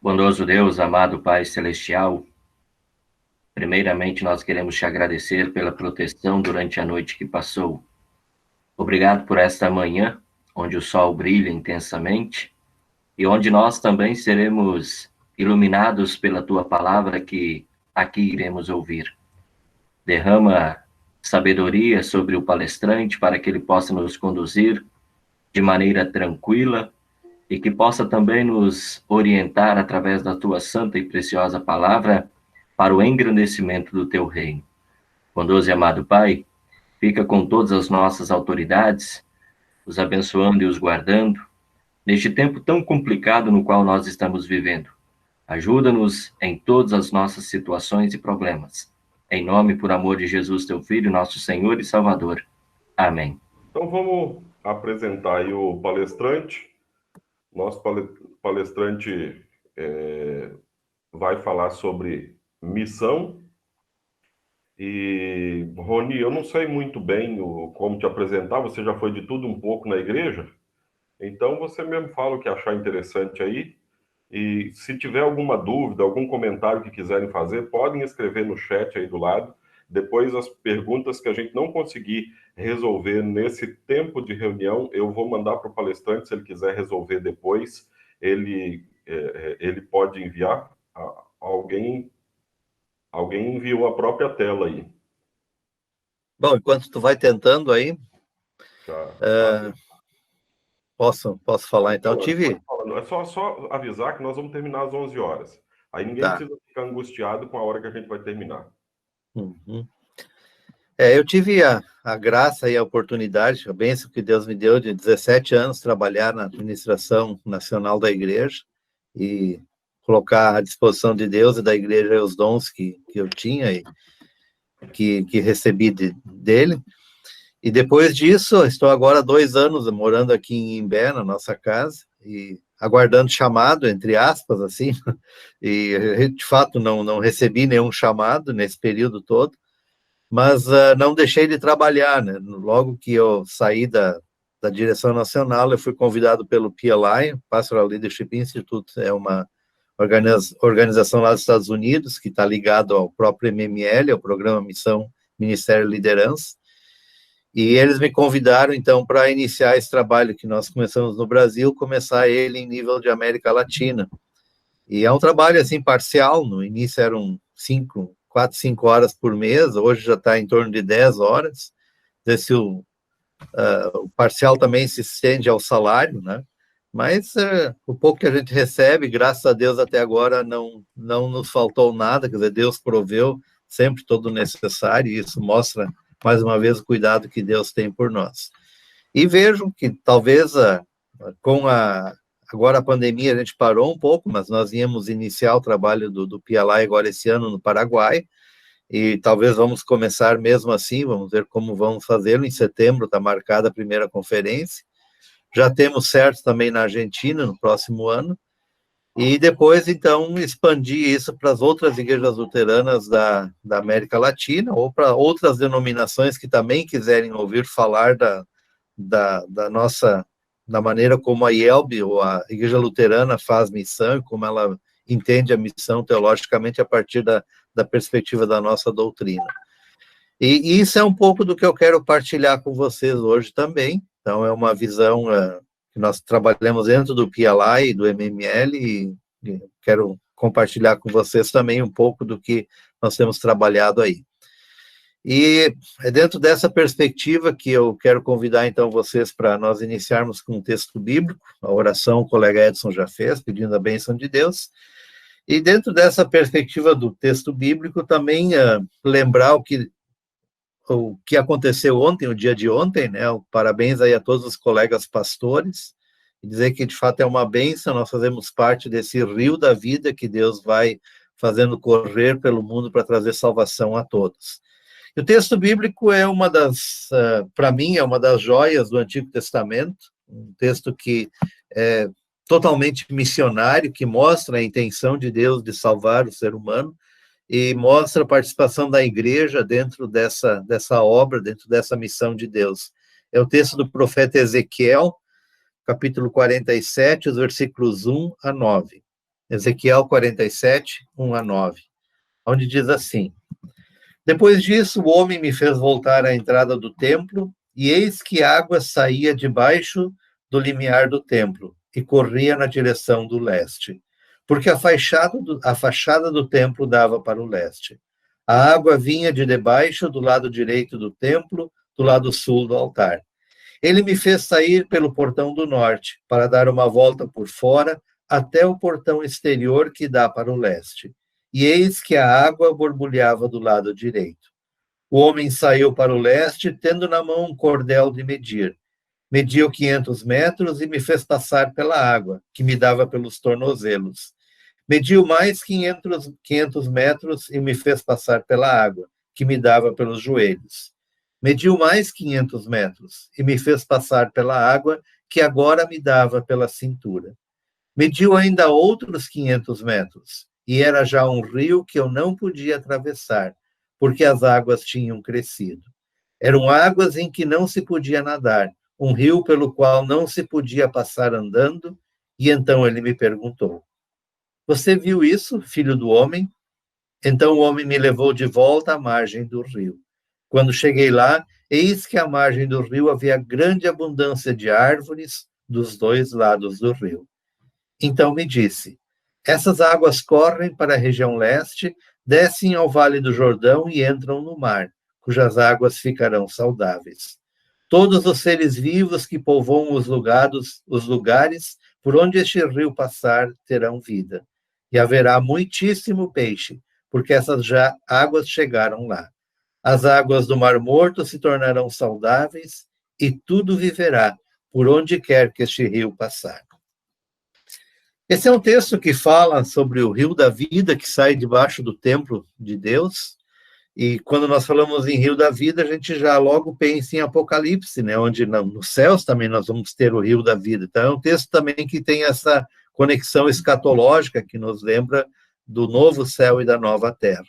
Bondoso Deus, amado Pai Celestial, primeiramente nós queremos te agradecer pela proteção durante a noite que passou. Obrigado por esta manhã, onde o sol brilha intensamente e onde nós também seremos iluminados pela tua palavra que aqui iremos ouvir. Derrama sabedoria sobre o palestrante para que ele possa nos conduzir de maneira tranquila e que possa também nos orientar através da tua santa e preciosa palavra para o engrandecimento do teu reino. Bondoso e amado Pai, fica com todas as nossas autoridades, os abençoando e os guardando, neste tempo tão complicado no qual nós estamos vivendo. Ajuda-nos em todas as nossas situações e problemas. Em nome e por amor de Jesus, teu Filho, nosso Senhor e Salvador. Amém. Então vamos apresentar aí o palestrante. Nosso palestrante vai falar sobre missão. E, Rony, eu não sei muito bem como te apresentar, você já foi de tudo um pouco na igreja, então você mesmo fala o que achar interessante aí. E se tiver alguma dúvida, algum comentário que quiserem fazer, podem escrever no chat aí do lado. Depois, as perguntas que a gente não conseguir resolver nesse tempo de reunião, eu vou mandar para o palestrante, se ele quiser resolver depois, ele pode enviar. Alguém enviou a própria tela aí. Bom, enquanto tu vai tentando aí, posso falar então. É só avisar que nós vamos terminar às 11 horas. Aí ninguém precisa ficar angustiado com a hora que a gente vai terminar. Uhum. Eu tive a graça e a oportunidade, a bênção que Deus me deu de 17 anos trabalhar na administração nacional da igreja e colocar à disposição de Deus e da igreja os dons que eu tinha e que recebi dele. E depois disso, estou agora há 2 anos morando aqui em Imbé, na nossa casa, e aguardando chamado, entre aspas, assim, e de fato não recebi nenhum chamado nesse período todo, mas não deixei de trabalhar, né? Logo que eu saí da direção nacional, eu fui convidado pelo PLI, Pastoral Leadership Institute, é uma organização lá dos Estados Unidos, que está ligado ao próprio MML, ao Programa Missão Ministério e Liderança, e eles me convidaram, então, para iniciar esse trabalho que nós começamos no Brasil, começar ele em nível de América Latina. E é um trabalho, assim, parcial. No início eram 4, 5 horas por mês, hoje já está em torno de 10 horas. O parcial também se estende ao salário, né? Mas o pouco que a gente recebe, graças a Deus, até agora não nos faltou nada, quer dizer, Deus proveu sempre todo o necessário, e isso mostra, mais uma vez, o cuidado que Deus tem por nós. E vejo que talvez agora a pandemia a gente parou um pouco, mas nós íamos iniciar o trabalho do PLI agora esse ano no Paraguai, e talvez vamos começar mesmo assim, vamos ver como vamos fazê-lo. Em setembro está marcada a primeira conferência, já temos certo também na Argentina no próximo ano, e depois, então, expandir isso para as outras igrejas luteranas da América Latina, ou para outras denominações que também quiserem ouvir falar da maneira como a IELB, ou a Igreja Luterana, faz missão, e como ela entende a missão teologicamente a partir da perspectiva da nossa doutrina. E isso é um pouco do que eu quero partilhar com vocês hoje também. Então, é uma visão que nós trabalhamos dentro do PLI e do MML, e quero compartilhar com vocês também um pouco do que nós temos trabalhado aí. E é dentro dessa perspectiva que eu quero convidar, então, vocês para nós iniciarmos com um texto bíblico. A oração o colega Edson já fez, pedindo a bênção de Deus. E dentro dessa perspectiva do texto bíblico, também lembrar o que aconteceu ontem, o dia de ontem, né? Parabéns aí a todos os colegas pastores, e dizer que, de fato, é uma bênção, nós fazemos parte desse rio da vida que Deus vai fazendo correr pelo mundo para trazer salvação a todos. E o texto bíblico é para mim, é uma das joias do Antigo Testamento, um texto que é totalmente missionário, que mostra a intenção de Deus de salvar o ser humano, e mostra a participação da igreja dentro dessa obra, dentro dessa missão de Deus. É o texto do profeta Ezequiel, capítulo 47, os versículos 1 a 9. Ezequiel 47, 1 a 9, onde diz assim: Depois disso, o homem me fez voltar à entrada do templo, e eis que água saía debaixo do limiar do templo e corria na direção do leste, porque a fachada do templo dava para o leste. A água vinha de debaixo do lado direito do templo, do lado sul do altar. Ele me fez sair pelo portão do norte, para dar uma volta por fora até o portão exterior que dá para o leste. E eis que a água borbulhava do lado direito. O homem saiu para o leste, tendo na mão um cordel de medir. Mediu 500 metros e me fez passar pela água, que me dava pelos tornozelos. Mediu mais 500 metros e me fez passar pela água, que me dava pelos joelhos. Mediu mais 500 metros e me fez passar pela água, que agora me dava pela cintura. Mediu ainda outros 500 metros, e era já um rio que eu não podia atravessar, porque as águas tinham crescido. Eram águas em que não se podia nadar, um rio pelo qual não se podia passar andando, e então ele me perguntou: Você viu isso, filho do homem? Então o homem me levou de volta à margem do rio. Quando cheguei lá, eis que à margem do rio havia grande abundância de árvores dos dois lados do rio. Então me disse: Essas águas correm para a região leste, descem ao vale do Jordão e entram no mar, cujas águas ficarão saudáveis. Todos os seres vivos que povoam os lugares por onde este rio passar terão vida. E haverá muitíssimo peixe, porque essas águas chegaram lá. As águas do Mar Morto se tornarão saudáveis e tudo viverá por onde quer que este rio passar. Esse é um texto que fala sobre o rio da vida que sai debaixo do templo de Deus. E quando nós falamos em rio da vida, a gente já logo pensa em Apocalipse, né? Onde nos céus também nós vamos ter o rio da vida. Então é um texto também que tem essa conexão escatológica que nos lembra do novo céu e da nova terra.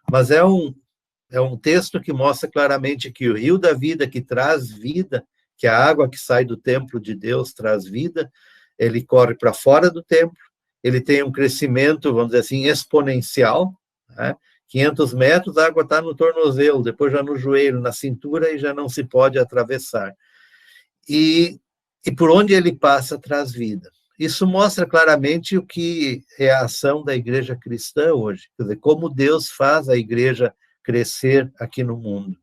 Mas é um texto que mostra claramente que o rio da vida que traz vida, que a água que sai do templo de Deus traz vida, ele corre para fora do templo, ele tem um crescimento, vamos dizer assim, exponencial, né? 500 metros, a água está no tornozelo, depois já no joelho, na cintura, e já não se pode atravessar. E por onde ele passa, traz vida. Isso mostra claramente o que é a ação da igreja cristã hoje, quer dizer, como Deus faz a igreja crescer aqui no mundo.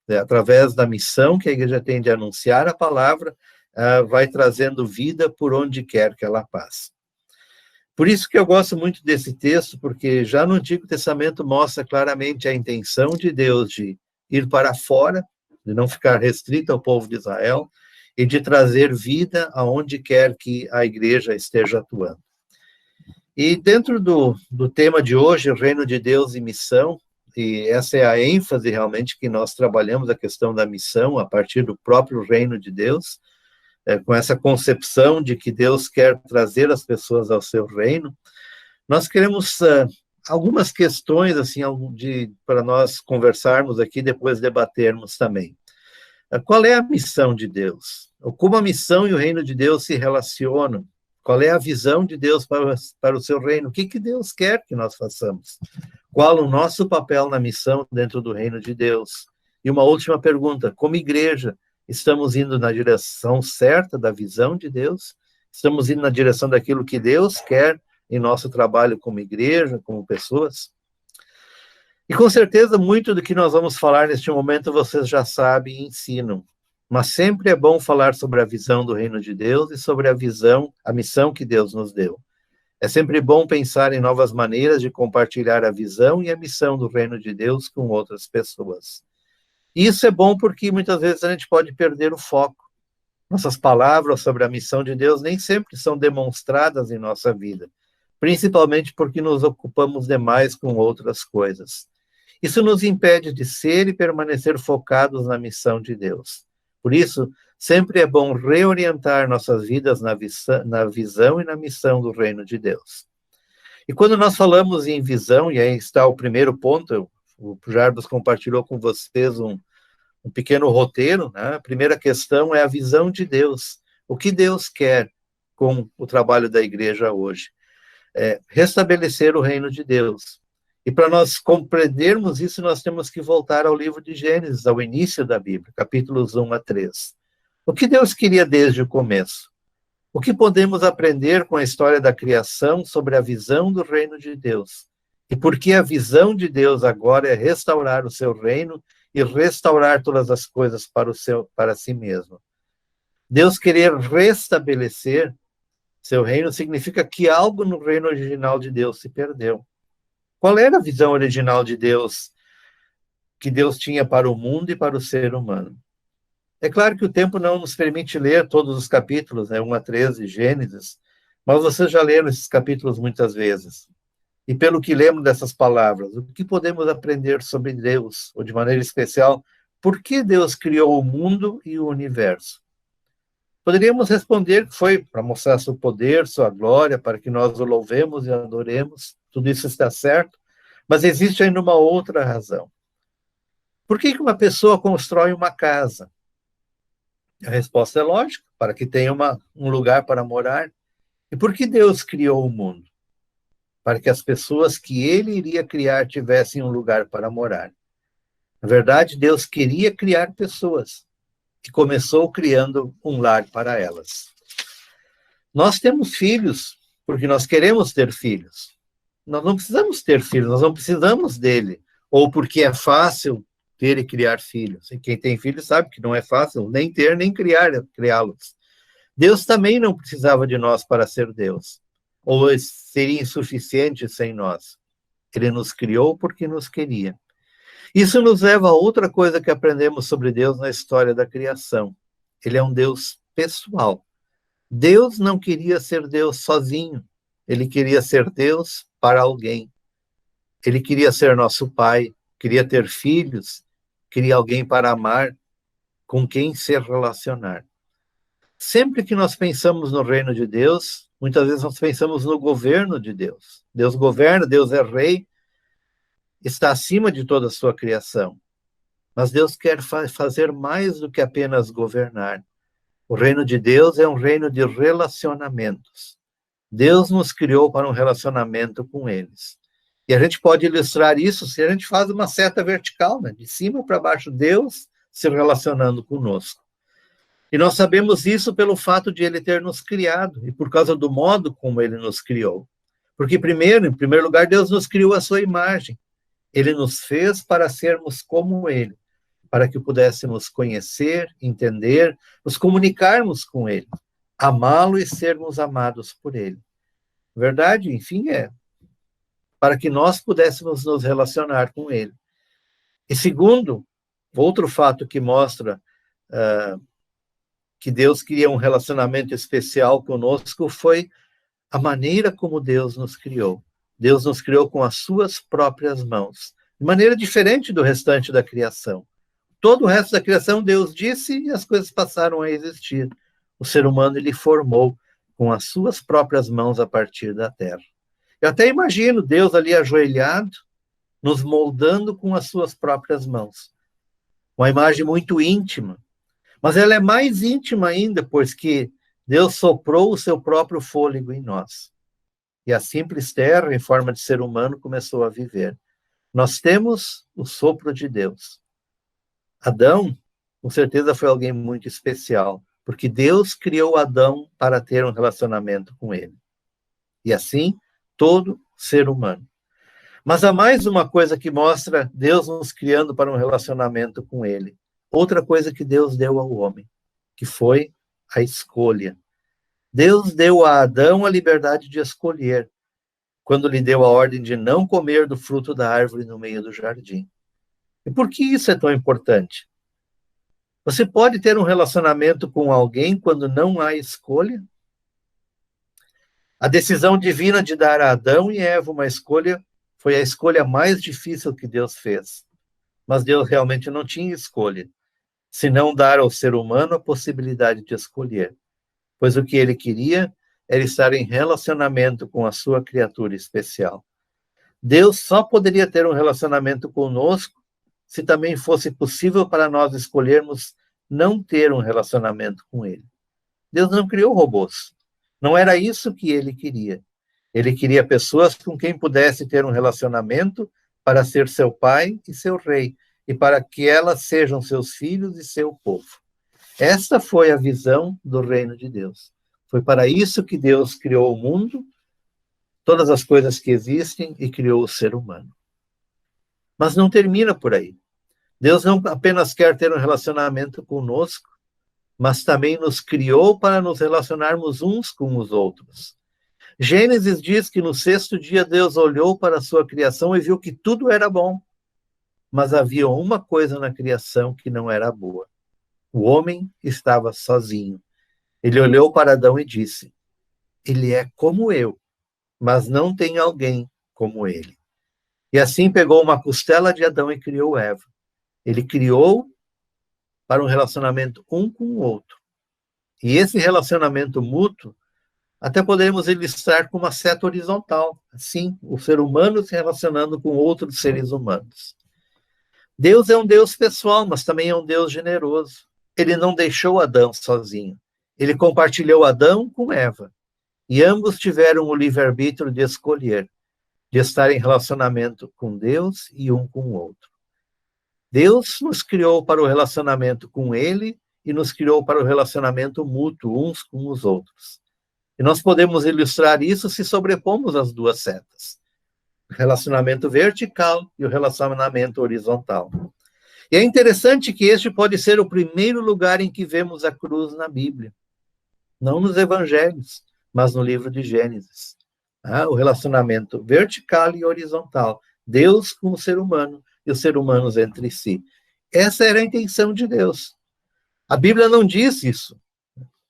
Através da missão que a igreja tem de anunciar a palavra, vai trazendo vida por onde quer que ela passe. Por isso que eu gosto muito desse texto, porque já no Antigo Testamento mostra claramente a intenção de Deus de ir para fora, de não ficar restrito ao povo de Israel, e de trazer vida aonde quer que a igreja esteja atuando. E dentro do tema de hoje, o Reino de Deus e Missão, e essa é a ênfase realmente que nós trabalhamos, a questão da missão, a partir do próprio Reino de Deus, com essa concepção de que Deus quer trazer as pessoas ao seu reino. Nós queremos algumas questões assim para nós conversarmos aqui, depois debatermos também. Qual é a missão de Deus? Como a missão e o reino de Deus se relacionam? Qual é a visão de Deus para o seu reino? O que Deus quer que nós façamos? Qual o nosso papel na missão dentro do reino de Deus? E uma última pergunta: como igreja, estamos indo na direção certa da visão de Deus? Estamos indo na direção daquilo que Deus quer em nosso trabalho como igreja, como pessoas? E com certeza muito do que nós vamos falar neste momento vocês já sabem e ensinam. Mas sempre é bom falar sobre a visão do reino de Deus e sobre a missão que Deus nos deu. É sempre bom pensar em novas maneiras de compartilhar a visão e a missão do reino de Deus com outras pessoas. E isso é bom porque muitas vezes a gente pode perder o foco. Nossas palavras sobre a missão de Deus nem sempre são demonstradas em nossa vida, principalmente porque nos ocupamos demais com outras coisas. Isso nos impede de ser e permanecer focados na missão de Deus. Por isso, sempre é bom reorientar nossas vidas na visão e na missão do reino de Deus. E quando nós falamos em visão, e aí está o primeiro ponto, o Jarbas compartilhou com vocês um pequeno roteiro, né? A primeira questão é a visão de Deus. O que Deus quer com o trabalho da igreja hoje? restabelecer o reino de Deus. E para nós compreendermos isso, nós temos que voltar ao livro de Gênesis, ao início da Bíblia, capítulos 1 a 3. O que Deus queria desde o começo? O que podemos aprender com a história da criação sobre a visão do reino de Deus? E por que a visão de Deus agora é restaurar o seu reino e restaurar todas as coisas para si mesmo? Deus querer restabelecer seu reino significa que algo no reino original de Deus se perdeu. Qual era a visão original de Deus, que Deus tinha para o mundo e para o ser humano? É claro que o tempo não nos permite ler todos os capítulos, 1 a 13, Gênesis, mas vocês já leram esses capítulos muitas vezes. E pelo que lembro dessas palavras, o que podemos aprender sobre Deus, ou de maneira especial, por que Deus criou o mundo e o universo? Poderíamos responder que foi para mostrar seu poder, sua glória, para que nós o louvemos e adoremos. Tudo isso está certo, mas existe ainda uma outra razão. Por que uma pessoa constrói uma casa? A resposta é lógica, para que tenha um lugar para morar. E por que Deus criou o mundo? Para que as pessoas que ele iria criar tivessem um lugar para morar. Na verdade, Deus queria criar pessoas, que começou criando um lar para elas. Nós temos filhos porque nós queremos ter filhos. Nós não precisamos ter filhos, nós não precisamos dele. Ou porque é fácil ter e criar filhos. E quem tem filhos sabe que não é fácil nem ter, nem criá-los. Deus também não precisava de nós para ser Deus. Ou seria insuficiente sem nós. Ele nos criou porque nos queria. Isso nos leva a outra coisa que aprendemos sobre Deus na história da criação. Ele é um Deus pessoal. Deus não queria ser Deus sozinho. Ele queria ser Deus para alguém. Ele queria ser nosso pai, queria ter filhos, queria alguém para amar, com quem se relacionar. Sempre que nós pensamos no reino de Deus, muitas vezes nós pensamos no governo de Deus. Deus governa, Deus é rei, está acima de toda a sua criação. Mas Deus quer fazer mais do que apenas governar. O reino de Deus é um reino de relacionamentos. Deus nos criou para um relacionamento com eles. E a gente pode ilustrar isso se a gente faz uma seta vertical, de cima para baixo, Deus se relacionando conosco. E nós sabemos isso pelo fato de ele ter nos criado e por causa do modo como ele nos criou. Porque em primeiro lugar, Deus nos criou à sua imagem. Ele nos fez para sermos como ele, para que pudéssemos conhecer, entender, nos comunicarmos com ele, amá-lo e sermos amados por ele. Verdade, enfim, para que nós pudéssemos nos relacionar com ele. E segundo, outro fato que mostra que Deus queria um relacionamento especial conosco foi a maneira como Deus nos criou. Deus nos criou com as suas próprias mãos, de maneira diferente do restante da criação. Todo o resto da criação Deus disse e as coisas passaram a existir. O ser humano ele formou com as suas próprias mãos a partir da terra. Eu até imagino Deus ali ajoelhado, nos moldando com as suas próprias mãos. Uma imagem muito íntima. Mas ela é mais íntima ainda, pois que Deus soprou o seu próprio fôlego em nós. E a simples terra, em forma de ser humano, começou a viver. Nós temos o sopro de Deus. Adão, com certeza, foi alguém muito especial, porque Deus criou Adão para ter um relacionamento com ele. E assim, todo ser humano. Mas há mais uma coisa que mostra Deus nos criando para um relacionamento com ele. Outra coisa que Deus deu ao homem, que foi a escolha. Deus deu a Adão a liberdade de escolher, quando lhe deu a ordem de não comer do fruto da árvore no meio do jardim. E por que isso é tão importante? Você pode ter um relacionamento com alguém quando não há escolha? A decisão divina de dar a Adão e Eva uma escolha foi a escolha mais difícil que Deus fez. Mas Deus realmente não tinha escolha, senão dar ao ser humano a possibilidade de escolher. Pois o que ele queria era estar em relacionamento com a sua criatura especial. Deus só poderia ter um relacionamento conosco se também fosse possível para nós escolhermos não ter um relacionamento com ele. Deus não criou robôs. Não era isso que ele queria. Ele queria pessoas com quem pudesse ter um relacionamento para ser seu pai e seu rei, e para que elas sejam seus filhos e seu povo. Esta foi a visão do reino de Deus. Foi para isso que Deus criou o mundo, todas as coisas que existem, e criou o ser humano. Mas não termina por aí. Deus não apenas quer ter um relacionamento conosco, mas também nos criou para nos relacionarmos uns com os outros. Gênesis diz que no 6º dia Deus olhou para a sua criação e viu que tudo era bom. Mas havia uma coisa na criação que não era boa. O homem estava sozinho. Ele olhou para Adão e disse: ele é como eu, mas não tem alguém como ele. E assim pegou uma costela de Adão e criou Eva. Ele criou para um relacionamento um com o outro. E esse relacionamento mútuo até podemos ilustrar com uma seta horizontal. Assim, o ser humano se relacionando com outros seres humanos. Deus é um Deus pessoal, mas também é um Deus generoso. Ele não deixou Adão sozinho. Ele compartilhou Adão com Eva. E ambos tiveram o livre-arbítrio de escolher, de estar em relacionamento com Deus e um com o outro. Deus nos criou para o relacionamento com Ele e nos criou para o relacionamento mútuo uns com os outros. E nós podemos ilustrar isso se sobrepomos as duas setas. O relacionamento vertical e o relacionamento horizontal. E é interessante que este pode ser o primeiro lugar em que vemos a cruz na Bíblia. Não nos evangelhos, mas no livro de Gênesis. O relacionamento vertical e horizontal. Deus com o ser humano e os seres humanos entre si. Essa era a intenção de Deus. A Bíblia não diz isso.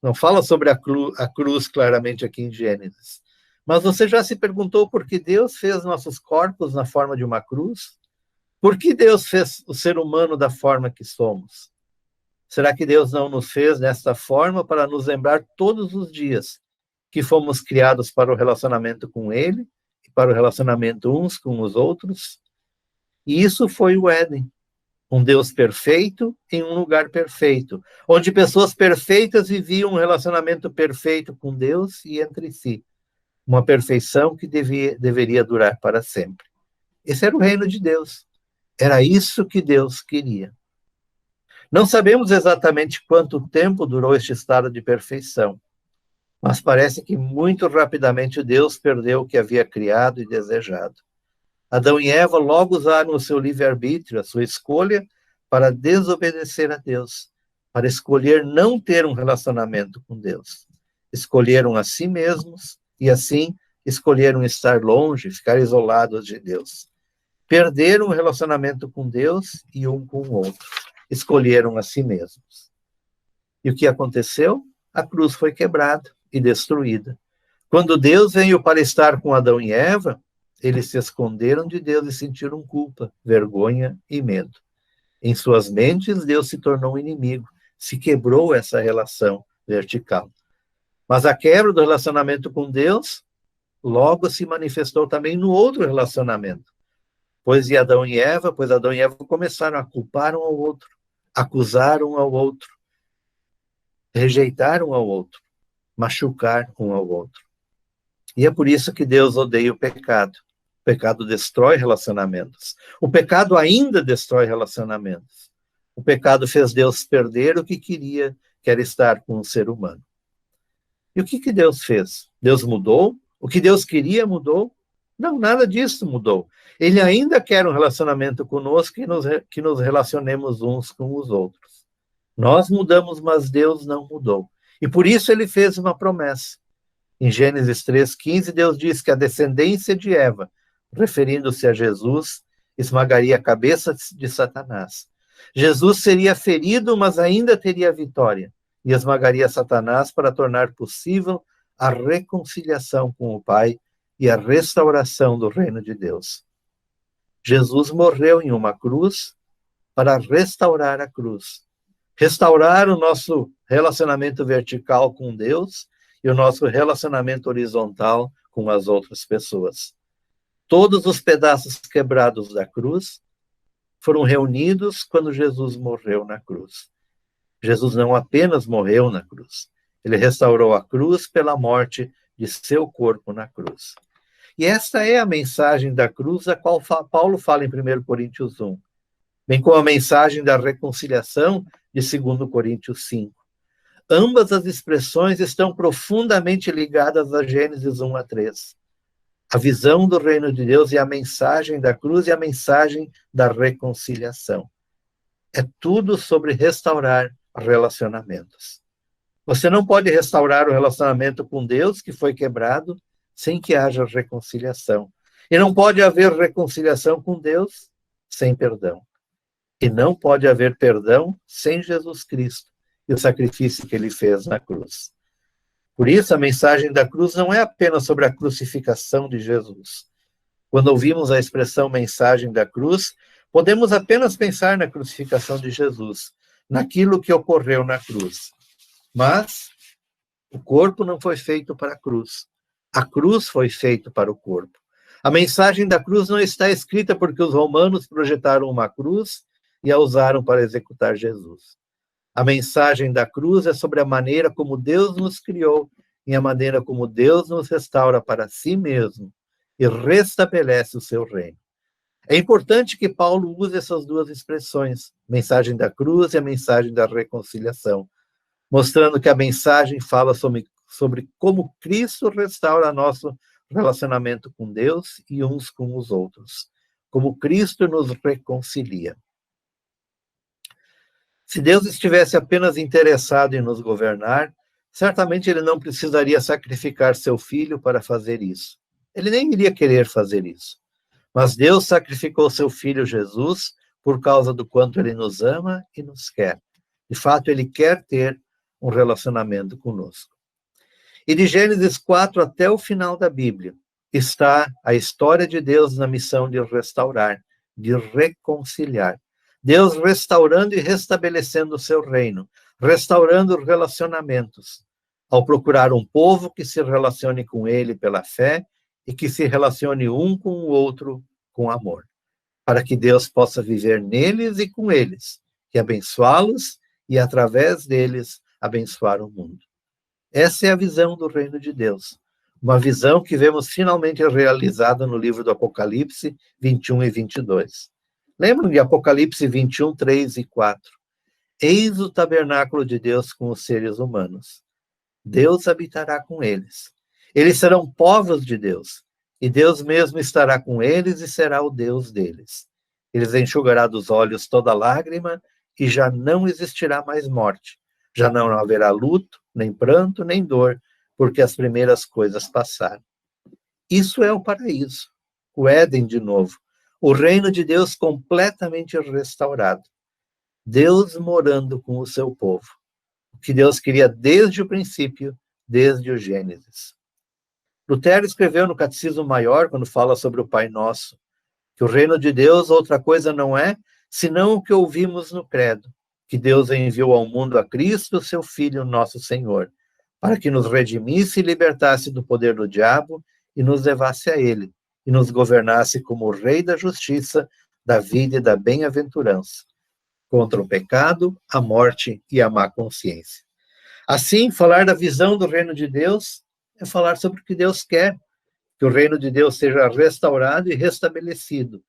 Não fala sobre a cruz claramente aqui em Gênesis. Mas você já se perguntou por que Deus fez nossos corpos na forma de uma cruz? Por que Deus fez o ser humano da forma que somos? Será que Deus não nos fez desta forma para nos lembrar todos os dias que fomos criados para o relacionamento com Ele e para o relacionamento uns com os outros? E isso foi o Éden. Um Deus perfeito em um lugar perfeito, onde pessoas perfeitas viviam um relacionamento perfeito com Deus e entre si. Uma perfeição que deveria durar para sempre. Esse era o reino de Deus. Era isso que Deus queria. Não sabemos exatamente quanto tempo durou este estado de perfeição, mas parece que muito rapidamente Deus perdeu o que havia criado e desejado. Adão e Eva logo usaram o seu livre-arbítrio, a sua escolha, para desobedecer a Deus, para escolher não ter um relacionamento com Deus. Escolheram a si mesmos e, assim, escolheram estar longe, ficar isolados de Deus. Perderam o relacionamento com Deus e um com o outro. Escolheram a si mesmos. E o que aconteceu? A cruz foi quebrada e destruída. Quando Deus veio para estar com Adão e Eva, eles se esconderam de Deus e sentiram culpa, vergonha e medo. Em suas mentes, Deus se tornou um inimigo, se quebrou essa relação vertical. Mas a quebra do relacionamento com Deus logo se manifestou também no outro relacionamento. Pois Adão e Eva começaram a culpar um ao outro, acusar um ao outro, rejeitar um ao outro, machucar um ao outro. E é por isso que Deus odeia o pecado. O pecado destrói relacionamentos. O pecado ainda destrói relacionamentos. O pecado fez Deus perder o que queria, que era estar com o ser humano. E o que Deus fez? Deus mudou? O que Deus queria mudou? Não, nada disso mudou. Ele ainda quer um relacionamento conosco que nos relacionemos uns com os outros. Nós mudamos, mas Deus não mudou. E por isso ele fez uma promessa. Em Gênesis 3,15, Deus diz que a descendência de Eva, referindo-se a Jesus, esmagaria a cabeça de Satanás. Jesus seria ferido, mas ainda teria vitória, e esmagaria Satanás para tornar possível a reconciliação com o Pai e a restauração do reino de Deus. Jesus morreu em uma cruz para restaurar a cruz. Restaurar o nosso relacionamento vertical com Deus e o nosso relacionamento horizontal com as outras pessoas. Todos os pedaços quebrados da cruz foram reunidos quando Jesus morreu na cruz. Jesus não apenas morreu na cruz, ele restaurou a cruz pela morte de seu corpo na cruz. E esta é a mensagem da cruz, a qual Paulo fala em 1 Coríntios 1, bem como a mensagem da reconciliação de 2 Coríntios 5. Ambas as expressões estão profundamente ligadas a Gênesis 1 a 3. A visão do reino de Deus e a mensagem da cruz e a mensagem da reconciliação. É tudo sobre restaurar relacionamentos. Você não pode restaurar o relacionamento com Deus, que foi quebrado, sem que haja reconciliação. E não pode haver reconciliação com Deus sem perdão. E não pode haver perdão sem Jesus Cristo e o sacrifício que ele fez na cruz. Por isso, a mensagem da cruz não é apenas sobre a crucificação de Jesus. Quando ouvimos a expressão mensagem da cruz, podemos apenas pensar na crucificação de Jesus, naquilo que ocorreu na cruz. Mas o corpo não foi feito para a cruz. A cruz foi feita para o corpo. A mensagem da cruz não está escrita porque os romanos projetaram uma cruz e a usaram para executar Jesus. A mensagem da cruz é sobre a maneira como Deus nos criou e a maneira como Deus nos restaura para si mesmo e restabelece o seu reino. É importante que Paulo use essas duas expressões, mensagem da cruz e a mensagem da reconciliação, mostrando que a mensagem fala sobre como Cristo restaura nosso relacionamento com Deus e uns com os outros, como Cristo nos reconcilia. Se Deus estivesse apenas interessado em nos governar, certamente ele não precisaria sacrificar seu filho para fazer isso. Ele nem iria querer fazer isso. Mas Deus sacrificou seu filho Jesus por causa do quanto ele nos ama e nos quer. De fato, ele quer ter um relacionamento conosco. E de Gênesis 4 até o final da Bíblia está a história de Deus na missão de restaurar, de reconciliar. Deus restaurando e restabelecendo o seu reino, restaurando os relacionamentos, ao procurar um povo que se relacione com ele pela fé e que se relacione um com o outro com amor, para que Deus possa viver neles e com eles, e abençoá-los e, através deles, abençoar o mundo. Essa é a visão do reino de Deus, uma visão que vemos finalmente realizada no livro do Apocalipse 21 e 22. Lembram de Apocalipse 21, 3 e 4? Eis o tabernáculo de Deus com os seres humanos. Deus habitará com eles. Eles serão povos de Deus, e Deus mesmo estará com eles e será o Deus deles. Eles enxugará dos olhos toda lágrima, e já não existirá mais morte. Já não haverá luto, nem pranto, nem dor, porque as primeiras coisas passaram. Isso é o paraíso, o Éden de novo. O reino de Deus completamente restaurado. Deus morando com o seu povo. O que Deus queria desde o princípio, desde o Gênesis. Lutero escreveu no Catecismo Maior, quando fala sobre o Pai Nosso, que o reino de Deus outra coisa não é, senão o que ouvimos no credo, que Deus enviou ao mundo a Cristo, seu Filho, nosso Senhor, para que nos redimisse e libertasse do poder do diabo e nos levasse a ele, e nos governasse como o Rei da justiça, da vida e da bem-aventurança, contra o pecado, a morte e a má consciência. Assim, falar da visão do reino de Deus é falar sobre o que Deus quer, que o reino de Deus seja restaurado e restabelecido,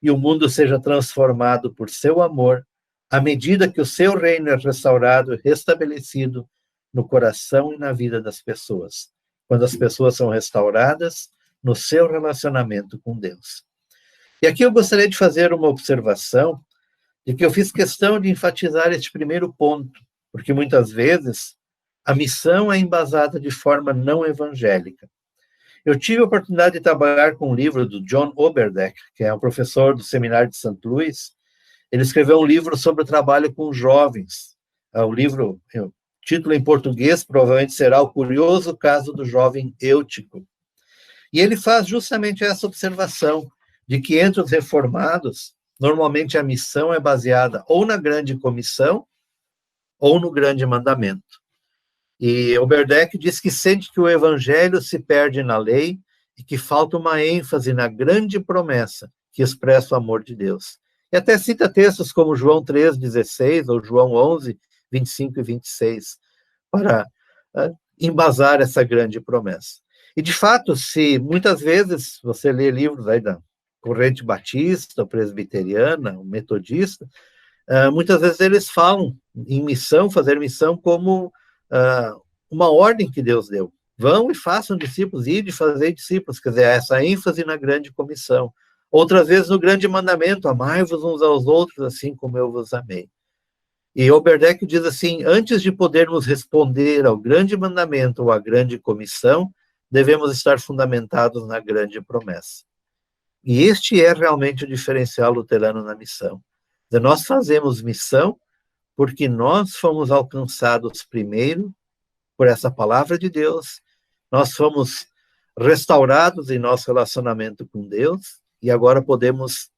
e o mundo seja transformado por seu amor, à medida que o seu reino é restaurado e restabelecido no coração e na vida das pessoas, quando as pessoas são restauradas no seu relacionamento com Deus. E aqui eu gostaria de fazer uma observação de que eu fiz questão de enfatizar este primeiro ponto, porque muitas vezes a missão é embasada de forma não evangélica. Eu tive a oportunidade de trabalhar com um livro do John Oberdeck, que é um professor do Seminário de St. Louis. Ele escreveu um livro sobre o trabalho com jovens. O livro, o título em português, provavelmente será O Curioso Caso do Jovem Eutico. E ele faz justamente essa observação, de que entre os reformados, normalmente a missão é baseada ou na grande comissão ou no grande mandamento. E Oberdeck diz que sente que o evangelho se perde na lei e que falta uma ênfase na grande promessa que expressa o amor de Deus. E até cita textos como João 3,16 ou João 11, 25 e 26, para embasar essa grande promessa. E, de fato, se muitas vezes você lê livros aí da corrente batista, presbiteriana, metodista, muitas vezes eles falam em missão, fazer missão como uma ordem que Deus deu. Vão e façam discípulos, ide fazer discípulos, quer dizer, essa ênfase na grande comissão. Outras vezes no grande mandamento, amai-vos uns aos outros, assim como eu vos amei. E Oberdeck diz assim, antes de podermos responder ao grande mandamento ou à grande comissão, devemos estar fundamentados na grande promessa. E este é realmente o diferencial luterano na missão. Nós fazemos missão porque nós fomos alcançados primeiro por essa palavra de Deus, nós fomos restaurados em nosso relacionamento com Deus e agora podemos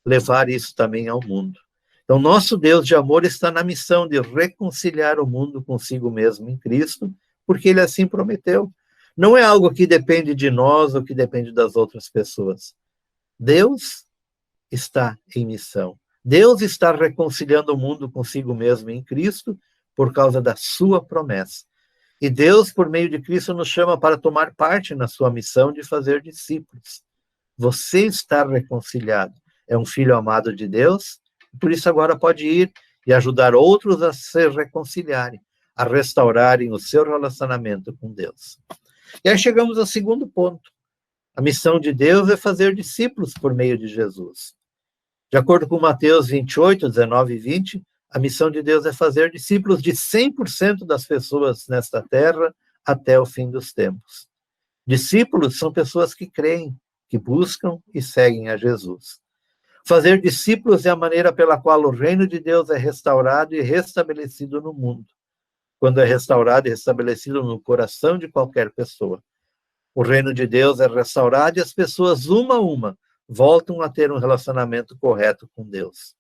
levar isso também ao mundo. Então, nosso Deus de amor está na missão de reconciliar o mundo consigo mesmo em Cristo, porque Ele assim prometeu. Não é algo que depende de nós ou que depende das outras pessoas. Deus está em missão. Deus está reconciliando o mundo consigo mesmo em Cristo por causa da sua promessa. E Deus, por meio de Cristo, nos chama para tomar parte na sua missão de fazer discípulos. Você está reconciliado. É um filho amado de Deus, por isso agora pode ir e ajudar outros a se reconciliarem, a restaurarem o seu relacionamento com Deus. E aí chegamos ao segundo ponto. A missão de Deus é fazer discípulos por meio de Jesus. De acordo com Mateus 28, 19 e 20, a missão de Deus é fazer discípulos de 100% das pessoas nesta terra até o fim dos tempos. Discípulos são pessoas que creem, que buscam e seguem a Jesus. Fazer discípulos é a maneira pela qual o reino de Deus é restaurado e restabelecido no mundo, quando é restaurado e restabelecido no coração de qualquer pessoa. O reino de Deus é restaurado e as pessoas, uma a uma, voltam a ter um relacionamento correto com Deus.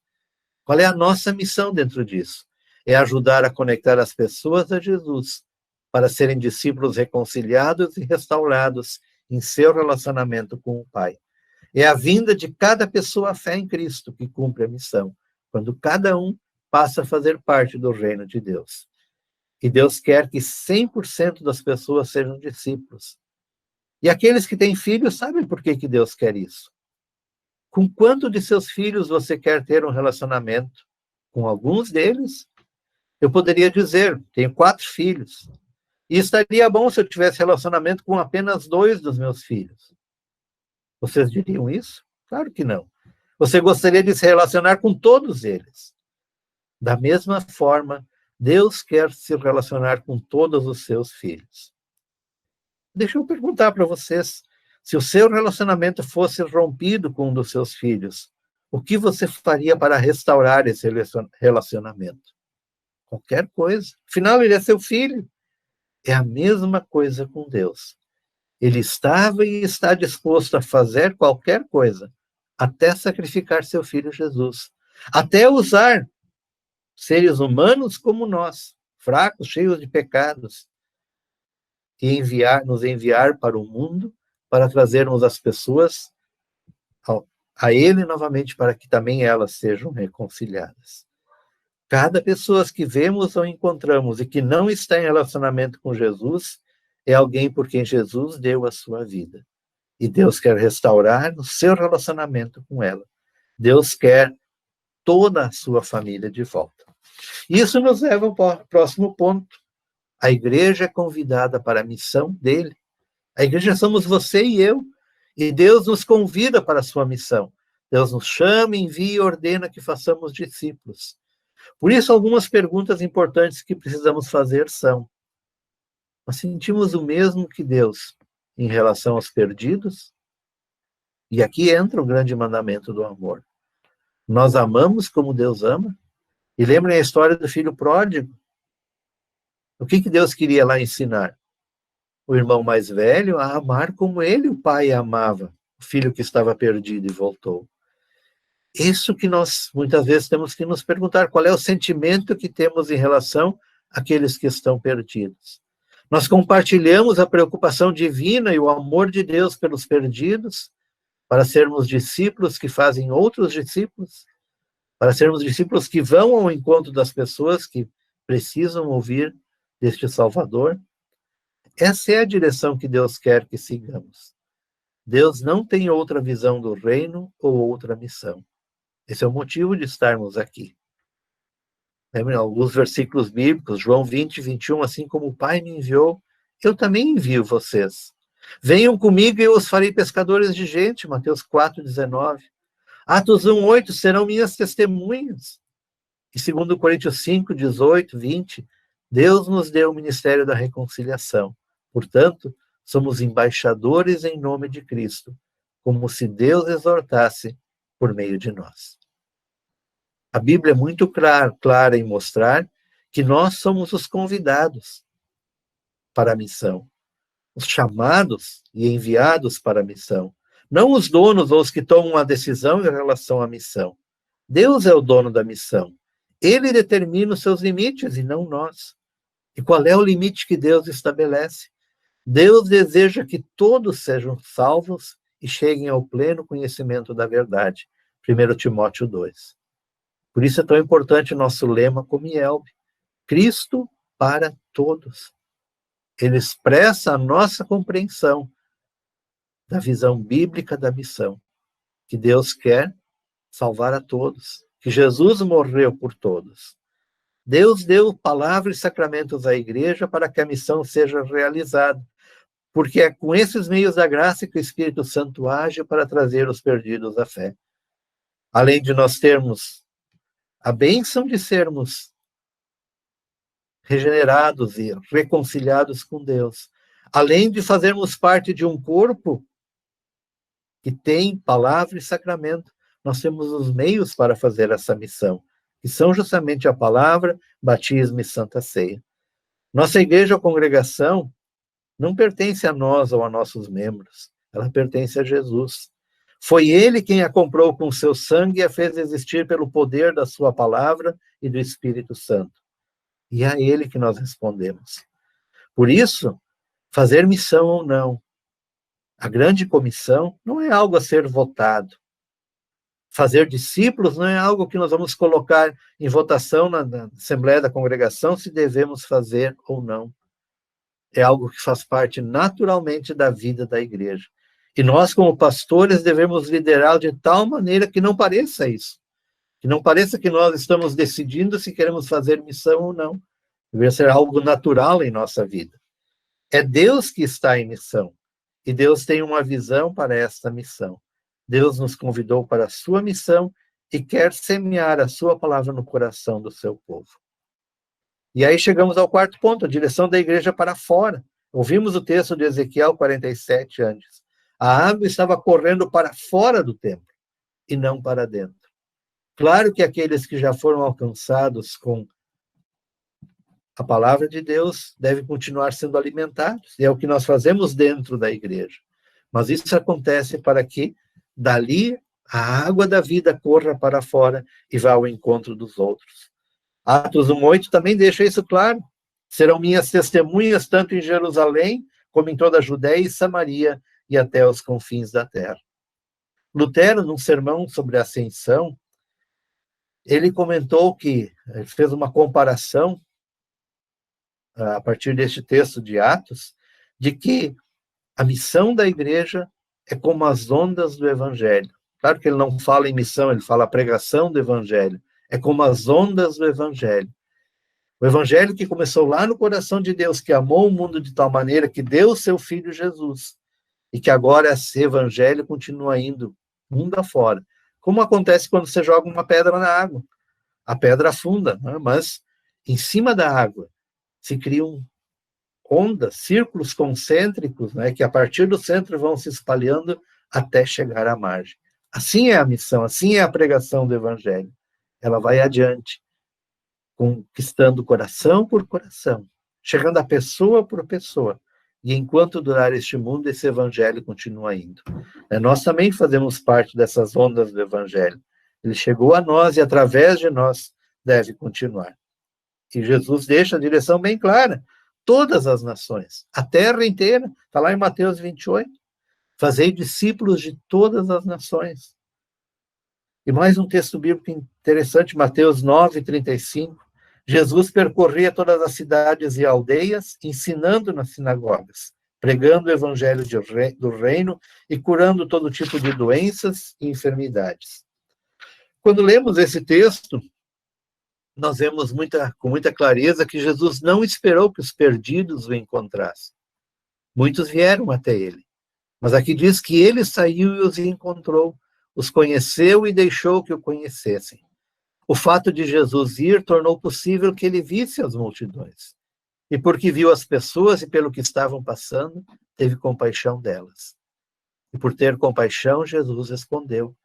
Qual é a nossa missão dentro disso? É ajudar a conectar as pessoas a Jesus, para serem discípulos reconciliados e restaurados em seu relacionamento com o Pai. É a vinda de cada pessoa à fé em Cristo que cumpre a missão, quando cada um passa a fazer parte do reino de Deus. E Deus quer que 100% das pessoas sejam discípulos. E aqueles que têm filhos sabem por que Deus quer isso. Com quanto de seus filhos você quer ter um relacionamento? Com alguns deles? Eu poderia dizer, tenho 4 filhos. E estaria bom se eu tivesse relacionamento com apenas 2 dos meus filhos. Vocês diriam isso? Claro que não. Você gostaria de se relacionar com todos eles. Da mesma forma, Deus quer se relacionar com todos os seus filhos. Deixa eu perguntar para vocês, se o seu relacionamento fosse rompido com um dos seus filhos, o que você faria para restaurar esse relacionamento? Qualquer coisa. Afinal, ele é seu filho. É a mesma coisa com Deus. Ele estava e está disposto a fazer qualquer coisa, até sacrificar seu filho Jesus, até usar seres humanos como nós, fracos, cheios de pecados, e nos enviar para o mundo, para trazermos as pessoas a Ele novamente, para que também elas sejam reconciliadas. Cada pessoa que vemos ou encontramos e que não está em relacionamento com Jesus, é alguém por quem Jesus deu a sua vida. E Deus quer restaurar o seu relacionamento com ela. Deus quer toda a sua família de volta. Isso nos leva ao próximo ponto. A igreja é convidada para a missão dele. A igreja somos você e eu. E Deus nos convida para a sua missão. Deus nos chama, envia e ordena que façamos discípulos. Por isso, algumas perguntas importantes que precisamos fazer são: nós sentimos o mesmo que Deus em relação aos perdidos? E aqui entra o grande mandamento do amor. Nós amamos como Deus ama? E lembrem a história do filho pródigo. O que Deus queria lá ensinar? O irmão mais velho a amar como ele, o pai, amava o filho que estava perdido e voltou. Isso que nós, muitas vezes, temos que nos perguntar, qual é o sentimento que temos em relação àqueles que estão perdidos. Nós compartilhamos a preocupação divina e o amor de Deus pelos perdidos, para sermos discípulos que fazem outros discípulos, para sermos discípulos que vão ao encontro das pessoas que precisam ouvir deste Salvador. Essa é a direção que Deus quer que sigamos. Deus não tem outra visão do reino ou outra missão. Esse é o motivo de estarmos aqui. Lembra alguns versículos bíblicos, João 20, 21, assim como o Pai me enviou, eu também envio vocês. Venham comigo e eu os farei pescadores de gente, Mateus 4, 19. Atos 1, 8, serão minhas testemunhas. E 2 Coríntios 5, 18, 20, Deus nos deu o ministério da reconciliação. Portanto, somos embaixadores em nome de Cristo, como se Deus exortasse por meio de nós. A Bíblia é muito clara em mostrar que nós somos os convidados para a missão, os chamados e enviados para a missão. Não os donos ou os que tomam a decisão em relação à missão. Deus é o dono da missão. Ele determina os seus limites e não nós. E qual é o limite que Deus estabelece? Deus deseja que todos sejam salvos e cheguem ao pleno conhecimento da verdade. 1 Timóteo 2. Por isso é tão importante o nosso lema como IELB. Cristo para todos. Ele expressa a nossa compreensão da visão bíblica da missão, que Deus quer salvar a todos, que Jesus morreu por todos. Deus deu palavra e sacramentos à igreja para que a missão seja realizada, porque é com esses meios da graça que o Espírito Santo age para trazer os perdidos à fé. Além de nós termos a bênção de sermos regenerados e reconciliados com Deus, além de fazermos parte de um corpo que tem palavra e sacramento, nós temos os meios para fazer essa missão, que são justamente a palavra, batismo e santa ceia. Nossa igreja ou congregação não pertence a nós ou a nossos membros, ela pertence a Jesus. Foi ele quem a comprou com seu sangue e a fez existir pelo poder da sua palavra e do Espírito Santo. E é a ele que nós respondemos. Por isso, fazer missão ou não, a grande comissão não é algo a ser votado. Fazer discípulos não é algo que nós vamos colocar em votação na Assembleia da Congregação se devemos fazer ou não. É algo que faz parte naturalmente da vida da igreja. E nós, como pastores, devemos liderar de tal maneira que não pareça isso. Que não pareça que nós estamos decidindo se queremos fazer missão ou não. Deve ser algo natural em nossa vida. É Deus que está em missão. E Deus tem uma visão para esta missão. Deus nos convidou para a sua missão e quer semear a sua palavra no coração do seu povo. E aí chegamos ao quarto ponto, a direção da igreja para fora. Ouvimos o texto de Ezequiel 47 antes. A água estava correndo para fora do templo e não para dentro. Claro que aqueles que já foram alcançados com a palavra de Deus devem continuar sendo alimentados. E é o que nós fazemos dentro da igreja. Mas isso acontece para que, dali, a água da vida corra para fora e vá ao encontro dos outros. Atos 1:8 também deixa isso claro. Serão minhas testemunhas tanto em Jerusalém, como em toda a Judéia e Samaria, e até os confins da terra. Lutero, num sermão sobre a ascensão, ele comentou que, ele fez uma comparação, a partir deste texto de Atos, de que a missão da igreja é como as ondas do evangelho. Claro que ele não fala em missão, ele fala a pregação do evangelho. É como as ondas do evangelho. O evangelho que começou lá no coração de Deus, que amou o mundo de tal maneira que deu o seu Filho Jesus. E que agora esse evangelho continua indo mundo afora. Como acontece quando você joga uma pedra na água. A pedra afunda, né? Mas em cima da água se criam ondas, círculos concêntricos, né? Que a partir do centro vão se espalhando até chegar à margem. Assim é a missão, assim é a pregação do evangelho. Ela vai adiante, conquistando coração por coração, chegando a pessoa por pessoa. E enquanto durar este mundo, esse evangelho continua indo. Nós também fazemos parte dessas ondas do evangelho. Ele chegou a nós e, através de nós, deve continuar. E Jesus deixa a direção bem clara. Todas as nações, a terra inteira, está lá em Mateus 28. Fazei discípulos de todas as nações. E mais um texto bíblico interessante, Mateus 9:35. Jesus percorria todas as cidades e aldeias, ensinando nas sinagogas, pregando o evangelho do reino e curando todo tipo de doenças e enfermidades. Quando lemos esse texto, nós vemos com muita clareza que Jesus não esperou que os perdidos o encontrassem. Muitos vieram até ele, mas aqui diz que ele saiu e os encontrou, os conheceu e deixou que o conhecessem. O fato de Jesus ir tornou possível que ele visse as multidões. E porque viu as pessoas e pelo que estavam passando, teve compaixão delas. E por ter compaixão, Jesus respondeu.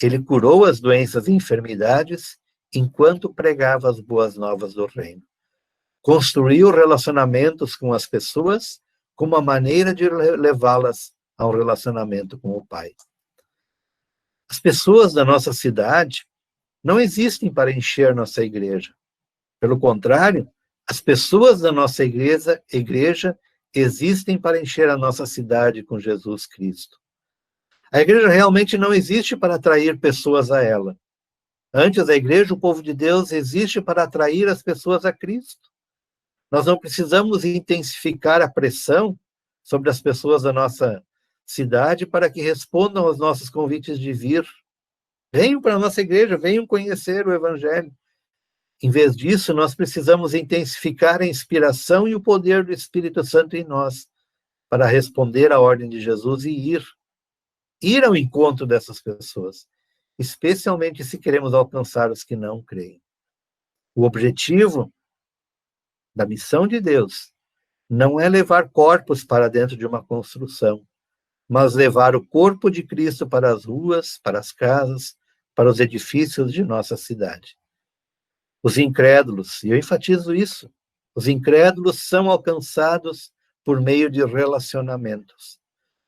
Ele curou as doenças e enfermidades enquanto pregava as boas novas do reino. Construiu relacionamentos com as pessoas como uma maneira de levá-las ao relacionamento com o Pai. As pessoas da nossa cidade não existem para encher nossa igreja. Pelo contrário, as pessoas da nossa igreja existem para encher a nossa cidade com Jesus Cristo. A igreja realmente não existe para atrair pessoas a ela. Antes, a igreja, o povo de Deus, existe para atrair as pessoas a Cristo. Nós não precisamos intensificar a pressão sobre as pessoas da nossa cidade para que respondam aos nossos convites de vir. Venham para a nossa igreja, venham conhecer o Evangelho. Em vez disso, nós precisamos intensificar a inspiração e o poder do Espírito Santo em nós para responder à ordem de Jesus e ir ao encontro dessas pessoas, especialmente se queremos alcançar os que não creem. O objetivo da missão de Deus não é levar corpos para dentro de uma construção, mas levar o corpo de Cristo para as ruas, para as casas, para os edifícios de nossa cidade. Os incrédulos, e eu enfatizo isso, os incrédulos são alcançados por meio de relacionamentos.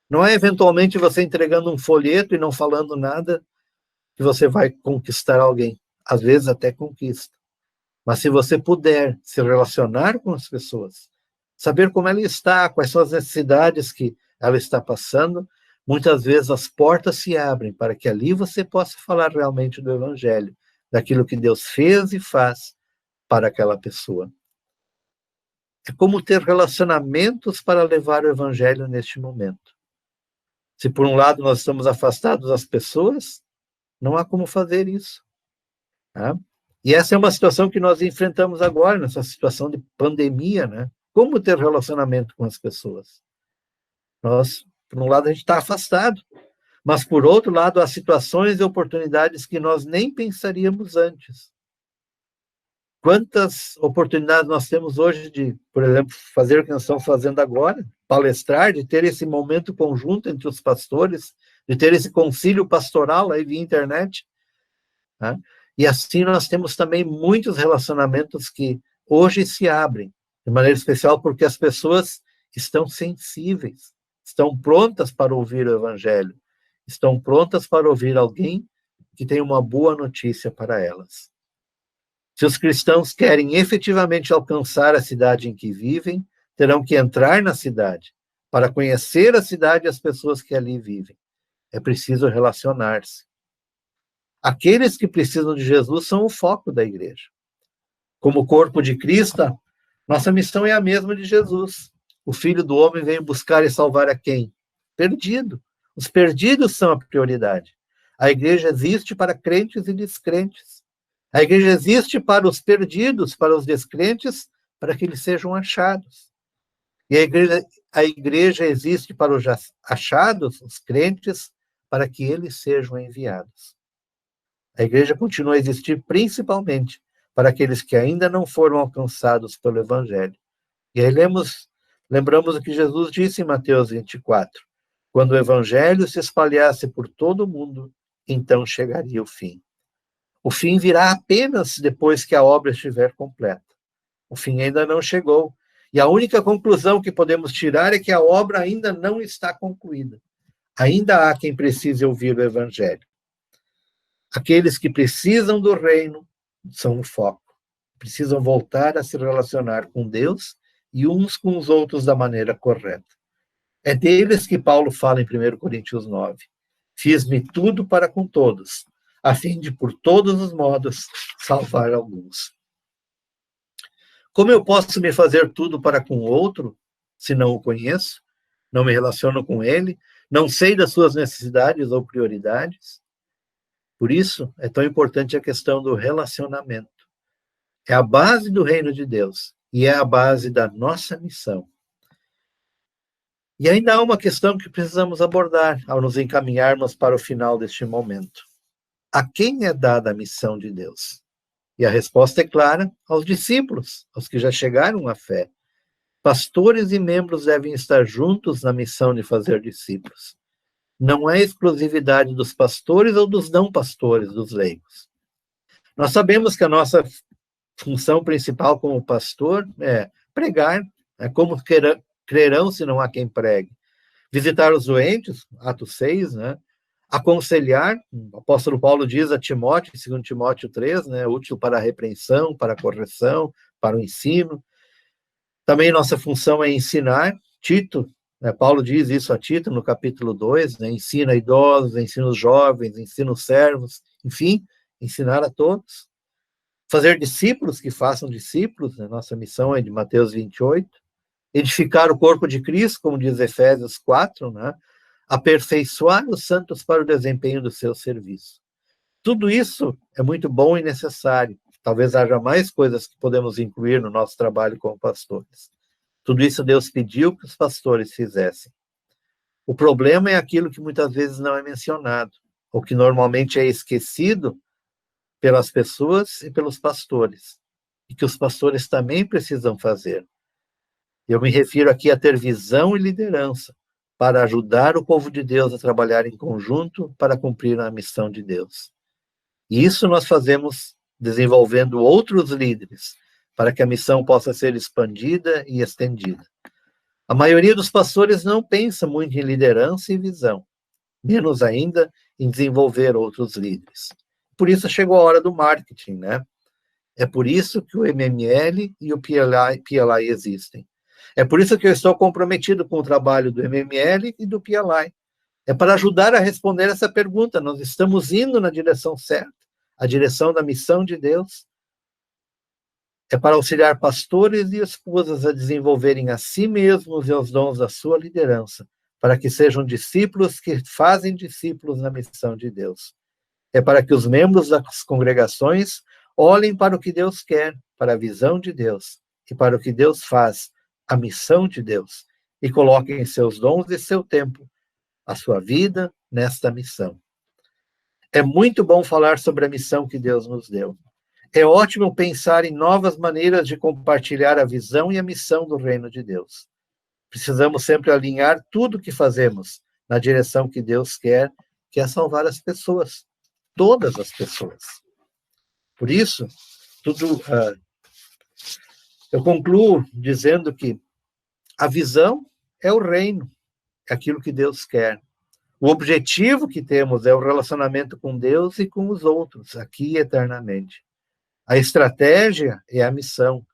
Não é eventualmente você entregando um folheto e não falando nada que você vai conquistar alguém. Às vezes até conquista. Mas se você puder se relacionar com as pessoas, saber como ela está, quais são as necessidades que ela está passando, muitas vezes as portas se abrem para que ali você possa falar realmente do Evangelho, daquilo que Deus fez e faz para aquela pessoa. É como ter relacionamentos para levar o Evangelho neste momento. Se por um lado nós estamos afastados das pessoas, não há como fazer isso. Tá? E essa é uma situação que nós enfrentamos agora, nessa situação de pandemia, né? Como ter relacionamento com as pessoas? Nós, por um lado, a gente está afastado, mas, por outro lado, há situações e oportunidades que nós nem pensaríamos antes. Quantas oportunidades nós temos hoje de, por exemplo, fazer o que nós estamos fazendo agora, palestrar, de ter esse momento conjunto entre os pastores, de ter esse concílio pastoral aí via internet, né? E assim nós temos também muitos relacionamentos que hoje se abrem, de maneira especial porque as pessoas estão sensíveis, estão prontas para ouvir o Evangelho, estão prontas para ouvir alguém que tem uma boa notícia para elas. Se os cristãos querem efetivamente alcançar a cidade em que vivem, terão que entrar na cidade para conhecer a cidade e as pessoas que ali vivem. É preciso relacionar-se. Aqueles que precisam de Jesus são o foco da igreja. Como corpo de Cristo, nossa missão é a mesma de Jesus. O Filho do Homem veio buscar e salvar a quem? Perdido. Os perdidos são a prioridade. A igreja existe para crentes e descrentes. A igreja existe para os perdidos, para os descrentes, para que eles sejam achados. E a igreja existe para os achados, os crentes, para que eles sejam enviados. A igreja continua a existir principalmente para aqueles que ainda não foram alcançados pelo Evangelho. E aí lembramos o que Jesus disse em Mateus 24. Quando o Evangelho se espalhasse por todo o mundo, então chegaria o fim. O fim virá apenas depois que a obra estiver completa. O fim ainda não chegou. E a única conclusão que podemos tirar é que a obra ainda não está concluída. Ainda há quem precise ouvir o Evangelho. Aqueles que precisam do reino são o foco. Precisam voltar a se relacionar com Deus e uns com os outros da maneira correta. É deles que Paulo fala em 1 Coríntios 9. Fiz-me tudo para com todos, a fim de, por todos os modos, salvar alguns. Como eu posso me fazer tudo para com o outro, se não o conheço, não me relaciono com ele, não sei das suas necessidades ou prioridades? Por isso, é tão importante a questão do relacionamento. É a base do reino de Deus e é a base da nossa missão. E ainda há uma questão que precisamos abordar ao nos encaminharmos para o final deste momento. A quem é dada a missão de Deus? E a resposta é clara: aos discípulos, aos que já chegaram à fé. Pastores e membros devem estar juntos na missão de fazer discípulos. Não é exclusividade dos pastores ou dos não pastores, dos leigos. Nós sabemos que a nossa função principal como pastor é pregar, como crerão se não há quem pregue. Visitar os doentes, Atos 6, né? Aconselhar, o apóstolo Paulo diz a Timóteo, 2 Timóteo 3, né? Útil para a repreensão, para a correção, para o ensino. Também nossa função é ensinar. Tito, né? Paulo diz isso a Tito no capítulo 2, né? Ensina idosos, ensina os jovens, ensina os servos, enfim, ensinar a todos. Fazer discípulos que façam discípulos, né? Nossa missão é de Mateus 28. Edificar o corpo de Cristo, como diz Efésios 4, né? Aperfeiçoar os santos para o desempenho do seu serviço. Tudo isso é muito bom e necessário. Talvez haja mais coisas que podemos incluir no nosso trabalho como pastores. Tudo isso Deus pediu que os pastores fizessem. O problema é aquilo que muitas vezes não é mencionado, ou que normalmente é esquecido pelas pessoas e pelos pastores, e que os pastores também precisam fazer. Eu me refiro aqui a ter visão e liderança para ajudar o povo de Deus a trabalhar em conjunto para cumprir a missão de Deus. E isso nós fazemos desenvolvendo outros líderes, para que a missão possa ser expandida e estendida. A maioria dos pastores não pensa muito em liderança e visão, menos ainda em desenvolver outros líderes. Por isso chegou a hora do marketing, né? É por isso que o MML e o PLI existem. É por isso que eu estou comprometido com o trabalho do MML e do PLI. É para ajudar a responder essa pergunta. Nós estamos indo na direção certa, a direção da missão de Deus. É para auxiliar pastores e esposas a desenvolverem a si mesmos e os dons da sua liderança, para que sejam discípulos que fazem discípulos na missão de Deus. É para que os membros das congregações olhem para o que Deus quer, para a visão de Deus e para o que Deus faz, a missão de Deus, e coloquem seus dons e seu tempo, a sua vida nesta missão. É muito bom falar sobre a missão que Deus nos deu. É ótimo pensar em novas maneiras de compartilhar a visão e a missão do reino de Deus. Precisamos sempre alinhar tudo o que fazemos na direção que Deus quer, que é salvar as pessoas, todas as pessoas. Por isso, eu concluo dizendo que a visão é o reino, é aquilo que Deus quer. O objetivo que temos é o relacionamento com Deus e com os outros, aqui e eternamente. A estratégia é a missão,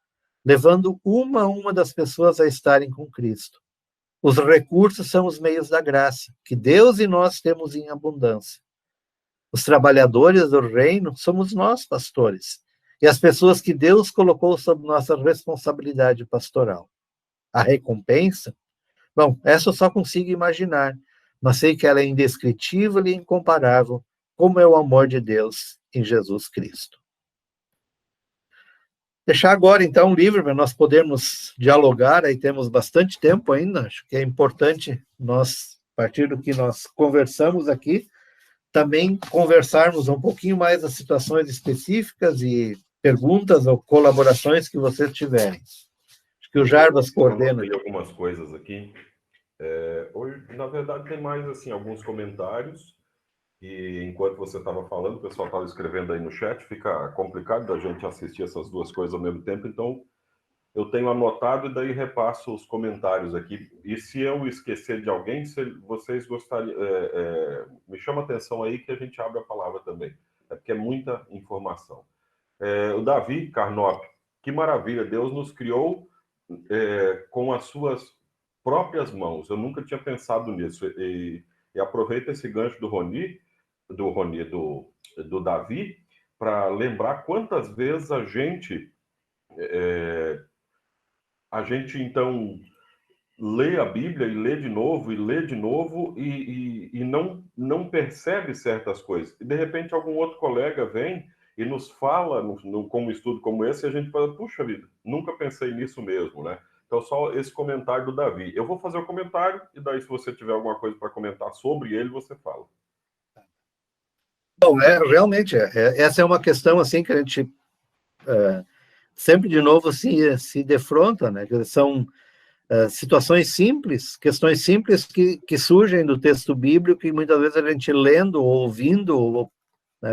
levando uma a uma das pessoas a estarem com Cristo. Os recursos são os meios da graça, que Deus e nós temos em abundância. Os trabalhadores do reino somos nós, pastores, e as pessoas que Deus colocou sob nossa responsabilidade pastoral. A recompensa? Bom, essa eu só consigo imaginar, mas sei que ela é indescritível e incomparável, como é o amor de Deus em Jesus Cristo. Deixar agora, então, livre para nós podermos dialogar, aí temos bastante tempo ainda, acho que é importante nós, a partir do que nós conversamos aqui, também conversarmos um pouquinho mais das situações específicas e perguntas ou colaborações que vocês tiverem. Acho que o Jarbas coordena. Eu algumas coisas aqui. Hoje, na verdade, tem mais assim alguns comentários. E enquanto você estava falando, o pessoal estava escrevendo aí no chat, fica complicado da gente assistir essas duas coisas ao mesmo tempo. Então, eu tenho anotado e daí repasso os comentários aqui. E se eu esquecer de alguém, se vocês gostariam, me chama a atenção aí que a gente abre a palavra também. É porque é muita informação. O Davi Carnop, que maravilha, Deus nos criou com as suas próprias mãos. Eu nunca tinha pensado nisso. E aproveita esse gancho do Davi, para lembrar quantas vezes a gente a gente, então, lê a Bíblia e lê de novo, e lê de novo, e não percebe certas coisas. E, de repente, algum outro colega vem e nos fala, com um estudo como esse, e a gente fala, puxa vida, nunca pensei nisso mesmo, né? Então, só esse comentário do Davi. Eu vou fazer o comentário, e daí, se você tiver alguma coisa para comentar sobre ele, você fala. Bom, realmente, essa é uma questão assim que a gente sempre de novo se defronta, né? São situações simples, questões simples que surgem do texto bíblico e muitas vezes a gente lendo, ou ouvindo, ou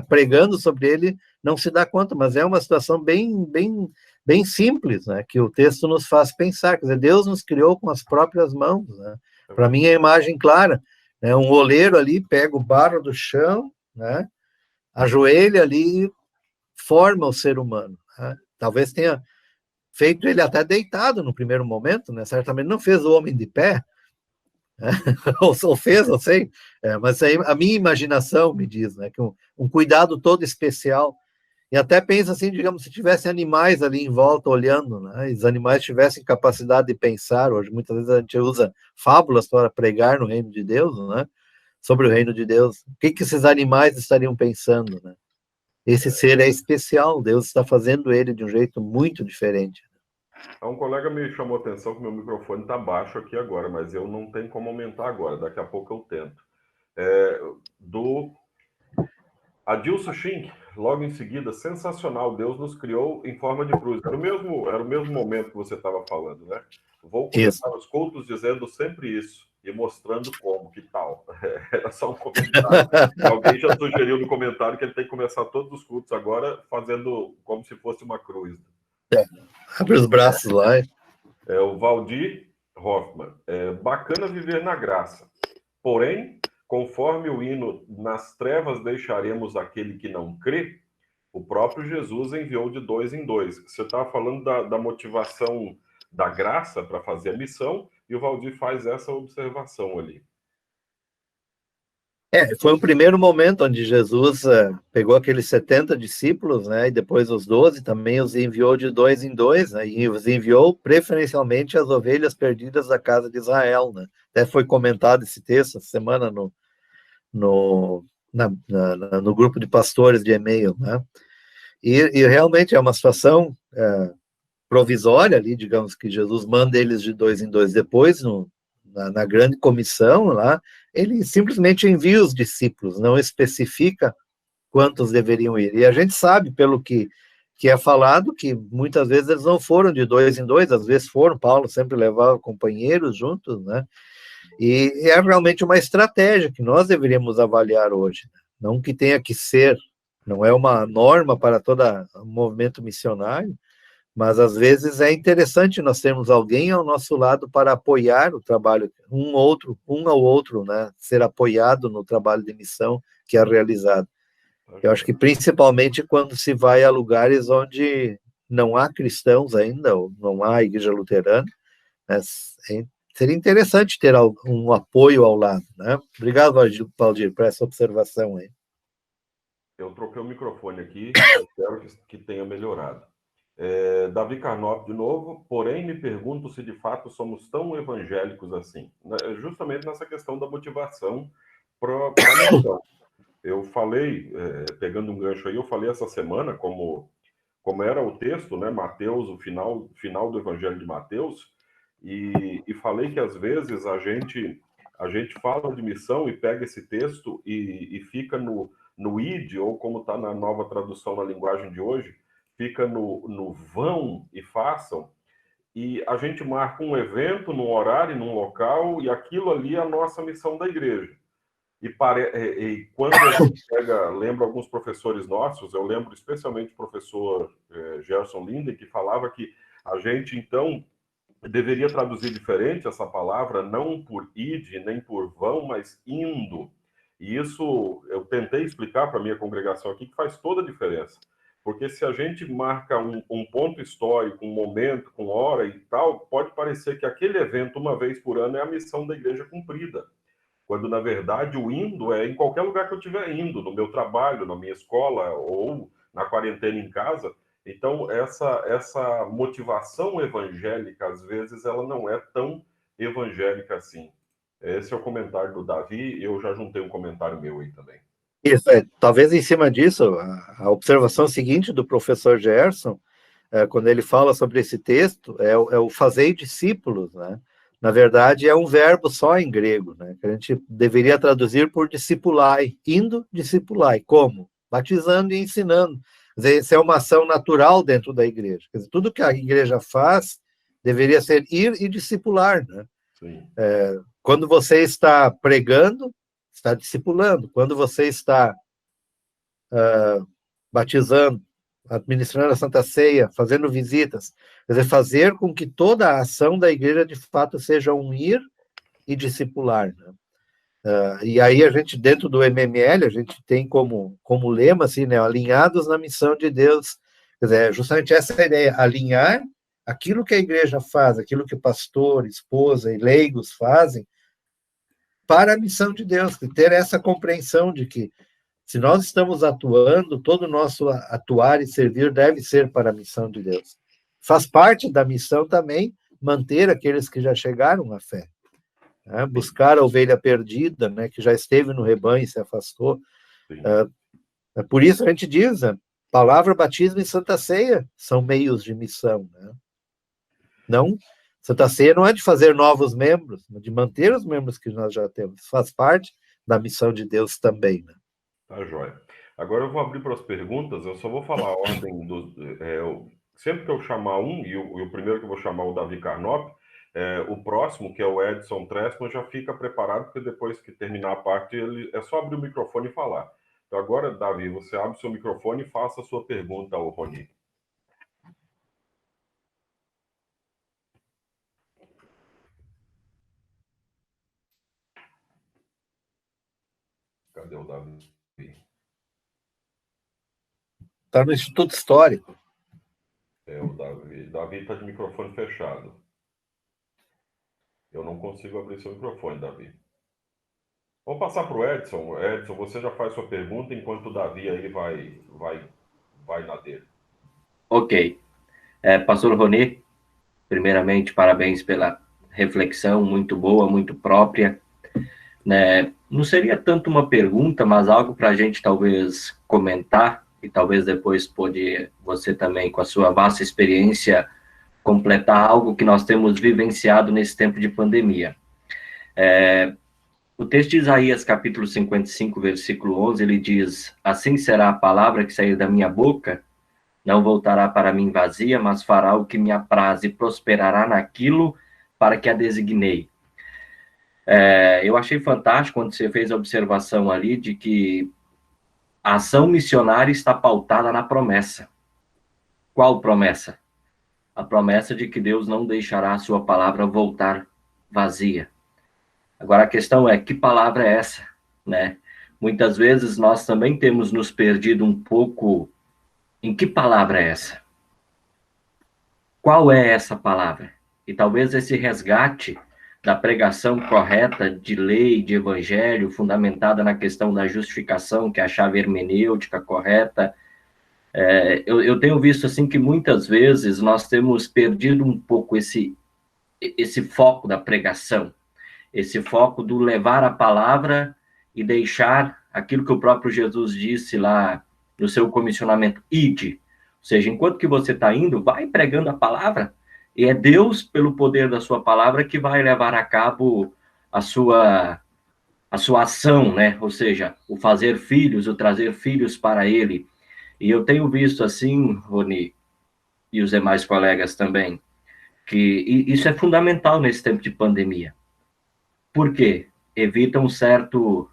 pregando sobre ele, não se dá conta, mas é uma situação bem simples, né? Que o texto nos faz pensar. Quer dizer, Deus nos criou com as próprias mãos, né? Para mim, é a imagem clara, né? Um oleiro ali pega o barro do chão, né? Ajoelha ali e forma o ser humano, né? Talvez tenha feito ele até deitado no primeiro momento, né? Certamente não fez o homem de pé, né? ou fez, não sei, mas aí a minha imaginação me diz, né? Que um cuidado todo especial. E até pensa assim, digamos, se tivessem animais ali em volta olhando, né? E os animais tivessem capacidade de pensar. Hoje, muitas vezes, a gente usa fábulas para pregar no reino de Deus, né? Sobre o reino de Deus. O que esses animais estariam pensando, né? Esse ser é especial, Deus está fazendo ele de um jeito muito diferente. Um colega me chamou a atenção que meu microfone está baixo aqui agora, mas eu não tenho como aumentar agora, daqui a pouco eu tento. Do Adilson Schink, logo em seguida, sensacional, Deus nos criou em forma de cruz. Era o mesmo momento que você estava falando, né? Vou começar os cultos dizendo sempre isso e mostrando como, que tal. Era só um comentário. Alguém já sugeriu no comentário que ele tem que começar todos os cultos agora fazendo como se fosse uma cruz. Abre os braços lá. O Valdir Hoffman. Bacana viver na graça. Porém, conforme o hino, nas trevas deixaremos aquele que não crê, o próprio Jesus enviou de 2 em 2. Você estava falando da motivação da graça para fazer a missão, e o Valdir faz essa observação ali. Foi o primeiro momento onde Jesus pegou aqueles 70 discípulos, né, e depois os 12 também os enviou de 2 em 2, né, e os enviou preferencialmente as ovelhas perdidas da casa de Israel, né. Até foi comentado esse texto essa semana no grupo de pastores de e-mail, né, e realmente é uma situação provisória ali, digamos que Jesus manda eles de 2 em 2, depois na grande comissão lá, ele simplesmente envia os discípulos, não especifica quantos deveriam ir. E a gente sabe, pelo que é falado, que muitas vezes eles não foram de 2 em 2, às vezes foram, Paulo sempre levava companheiros juntos, né? E é realmente uma estratégia que nós deveríamos avaliar hoje, né? Não que tenha que ser, não é uma norma para todo o movimento missionário, mas às vezes é interessante nós termos alguém ao nosso lado para apoiar o trabalho, um ao outro, né, ser apoiado no trabalho de missão que é realizado. Eu acho que principalmente quando se vai a lugares onde não há cristãos ainda, ou não há igreja luterana, né, seria interessante ter um apoio ao lado, né? Obrigado, Valdir, por essa observação aí. Eu troquei o microfone aqui, espero que tenha melhorado. Davi Carnop de novo, porém me pergunto se de fato somos tão evangélicos assim, justamente nessa questão da motivação para a missão. Eu falei, pegando um gancho aí, eu falei essa semana como era o texto, né, Mateus, o final do Evangelho de Mateus, e falei que às vezes a gente fala de missão e pega esse texto e fica no id, ou como está na nova tradução na linguagem de hoje, fica no vão e façam, e a gente marca um evento, num horário, num local, e aquilo ali é a nossa missão da igreja. E quando a gente lembra alguns professores nossos, eu lembro especialmente o professor Gerson Linden, que falava que a gente, então, deveria traduzir diferente essa palavra, não por id, nem por vão, mas indo. E isso eu tentei explicar para a minha congregação aqui, que faz toda a diferença. Porque se a gente marca um ponto histórico, um momento, com hora e tal, pode parecer que aquele evento, uma vez por ano, é a missão da igreja cumprida. Quando, na verdade, o indo é em qualquer lugar que eu estiver indo, no meu trabalho, na minha escola ou na quarentena em casa, Então, essa motivação evangélica, às vezes, ela não é tão evangélica assim. Esse é o comentário do Davi, eu já juntei um comentário meu aí também. Isso, talvez em cima disso, a observação seguinte do professor Gerson, quando ele fala sobre esse texto, é o fazer discípulos, né? Na verdade, é um verbo só em grego, né? Que a gente deveria traduzir por discipulai, indo discipulai. Como? Batizando e ensinando. Quer dizer, isso é uma ação natural dentro da igreja. Quer dizer, tudo que a igreja faz deveria ser ir e discipular, né? Sim. Quando você está pregando, está discipulando. Quando você está batizando, administrando a Santa Ceia, fazendo visitas, quer dizer, fazer com que toda a ação da igreja de fato seja um ir e discipular, né? E aí a gente, dentro do MML, a gente tem como lema, assim, né, alinhados na missão de Deus, quer dizer, justamente essa é a ideia, alinhar aquilo que a igreja faz, aquilo que o pastor, esposa e leigos fazem para a missão de Deus, ter essa compreensão de que se nós estamos atuando, todo o nosso atuar e servir deve ser para a missão de Deus. Faz parte da missão também manter aqueles que já chegaram à fé, né? Buscar a ovelha perdida, né, que já esteve no rebanho e se afastou. Por isso a gente diz, palavra, batismo e Santa Ceia são meios de missão, né? Não, Santa Ceia não é de fazer novos membros, mas de manter os membros que nós já temos. Faz parte da missão de Deus também, né? Tá joia. Agora eu vou abrir para as perguntas, eu só vou falar a ordem dos. Sempre que eu chamar um, e o primeiro que eu vou chamar o Davi Carnop, o próximo, que é o Edson Tressman, já fica preparado, porque depois que terminar a parte, ele é só abrir o microfone e falar. Então agora, Davi, você abre o seu microfone e faça a sua pergunta ao Roni. Cadê o Davi? Está no Instituto Histórico. O Davi. Davi está de microfone fechado. Eu não consigo abrir seu microfone, Davi. Vamos passar para o Edson. Edson, você já faz sua pergunta enquanto o Davi aí vai na dele. Ok. Pastor Rony, primeiramente, parabéns pela reflexão, muito boa, muito própria, né? Não seria tanto uma pergunta, mas algo para a gente talvez comentar, e talvez depois pode você também, com a sua vasta experiência, completar algo que nós temos vivenciado nesse tempo de pandemia. O texto de Isaías, capítulo 55, versículo 11, ele diz: assim será a palavra que sair da minha boca, não voltará para mim vazia, mas fará o que me apraz e prosperará naquilo para que a designei. Eu achei fantástico quando você fez a observação ali de que a ação missionária está pautada na promessa. Qual promessa? A promessa de que Deus não deixará a sua palavra voltar vazia. Agora a questão é, que palavra é essa, né? Muitas vezes nós também temos nos perdido um pouco em que palavra é essa? Qual é essa palavra? E talvez esse resgate da pregação correta de lei, de evangelho, fundamentada na questão da justificação, que é a chave hermenêutica correta. Eu tenho visto assim que muitas vezes nós temos perdido um pouco esse foco da pregação, esse foco do levar a palavra e deixar aquilo que o próprio Jesus disse lá no seu comissionamento, ide. Ou seja, enquanto que você está indo, vai pregando a palavra, e é Deus, pelo poder da sua palavra, que vai levar a cabo a sua ação, né? Ou seja, o fazer filhos, o trazer filhos para ele. E eu tenho visto assim, Rony, e os demais colegas também, que isso é fundamental nesse tempo de pandemia. Por quê? Evita um certo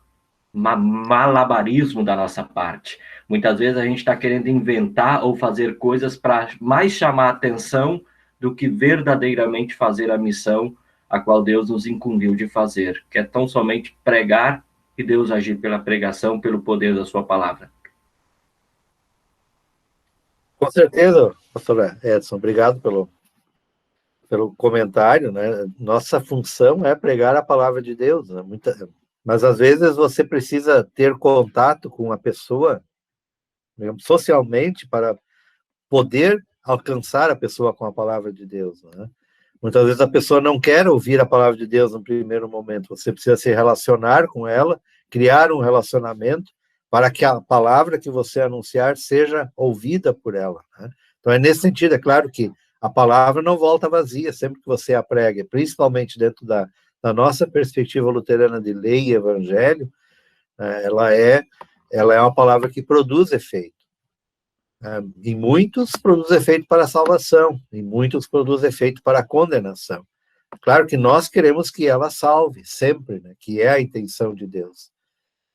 malabarismo da nossa parte. Muitas vezes a gente está querendo inventar ou fazer coisas para mais chamar a atenção do que verdadeiramente fazer a missão a qual Deus nos incumbiu de fazer, que é tão somente pregar e Deus agir pela pregação, pelo poder da sua palavra. Com certeza, pastor Edson, obrigado pelo comentário, né? Nossa função é pregar a palavra de Deus, né? Mas às vezes você precisa ter contato com a pessoa, digamos, socialmente, para poder alcançar a pessoa com a palavra de Deus, né? Muitas vezes a pessoa não quer ouvir a palavra de Deus no primeiro momento, você precisa se relacionar com ela, criar um relacionamento para que a palavra que você anunciar seja ouvida por ela, né? Então é nesse sentido, é claro que a palavra não volta vazia sempre que você a prega, principalmente dentro da nossa perspectiva luterana de lei e evangelho, ela é uma palavra que produz efeito. Em muitos produz efeito para a salvação, em muitos produz efeito para a condenação. Claro que nós queremos que ela salve, sempre, né? Que é a intenção de Deus.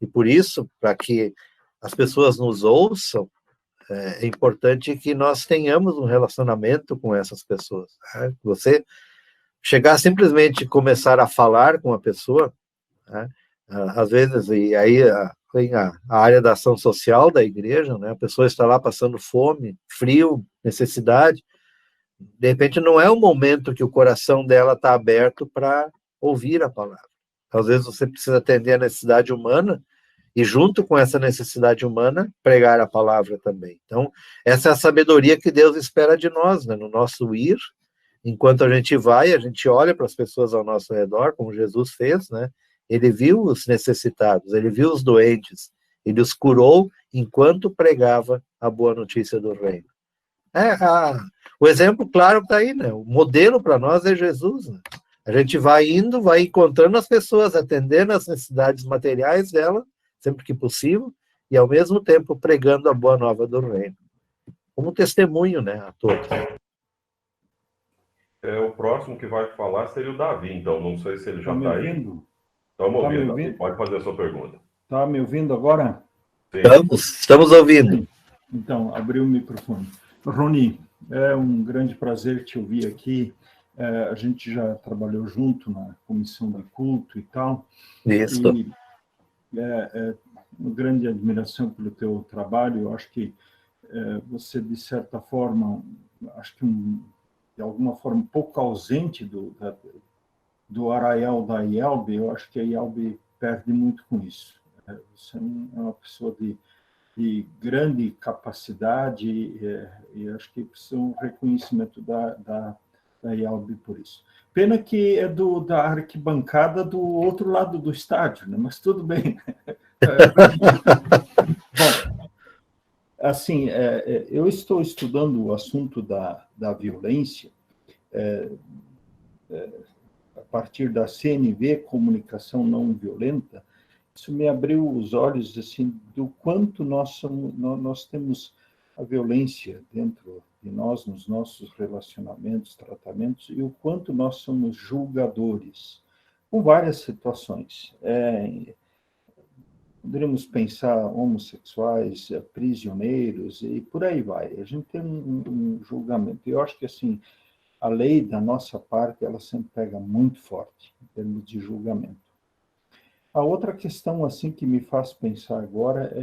E por isso, para que as pessoas nos ouçam, é importante que nós tenhamos um relacionamento com essas pessoas, né? Você chegar simplesmente começar a falar com a pessoa, né? Às vezes, e aí vem a área da ação social da igreja, né? A pessoa está lá passando fome, frio, necessidade, de repente não é o momento que o coração dela está aberto para ouvir a palavra. Às vezes você precisa atender a necessidade humana e junto com essa necessidade humana, pregar a palavra também. Então, essa é a sabedoria que Deus espera de nós, né? No nosso ir, enquanto a gente vai, a gente olha para as pessoas ao nosso redor, como Jesus fez, né? Ele viu os necessitados, ele viu os doentes, ele os curou enquanto pregava a boa notícia do reino. O exemplo claro está aí, né? O modelo para nós é Jesus, né? A gente vai indo, vai encontrando as pessoas, atendendo as necessidades materiais dela, sempre que possível, e ao mesmo tempo pregando a boa nova do reino. Como testemunho, né, a todos. O próximo que vai falar seria o Davi, então, não sei se ele já está aí. Estamos Tá ouvindo, me Davi. ouvindo? Pode fazer a sua pergunta. Está me ouvindo agora? Sim. Estamos ouvindo. Sim. Então, abriu o microfone. Rony, é um grande prazer te ouvir aqui. A gente já trabalhou junto na comissão de culto e tal. Isso. E uma grande admiração pelo teu trabalho. Eu acho que você, de certa forma, acho que de alguma forma um pouco ausente do arraial da IELB. Eu acho que a IELB perde muito com isso. Você é uma pessoa de grande capacidade e acho que precisa um reconhecimento da IELB por isso. Pena que é da arquibancada do outro lado do estádio, né? Mas tudo bem. Bom, assim, eu estou estudando o assunto da violência a partir da CNV, Comunicação Não Violenta. Isso me abriu os olhos assim do quanto nós temos a violência dentro de nós, nos nossos relacionamentos, tratamentos, e o quanto nós somos julgadores, com várias situações. Poderíamos pensar homossexuais, prisioneiros, e por aí vai. A gente tem um julgamento. Eu acho que, assim, a lei da nossa parte, ela sempre pega muito forte, em termos de julgamento. A outra questão, assim, que me faz pensar agora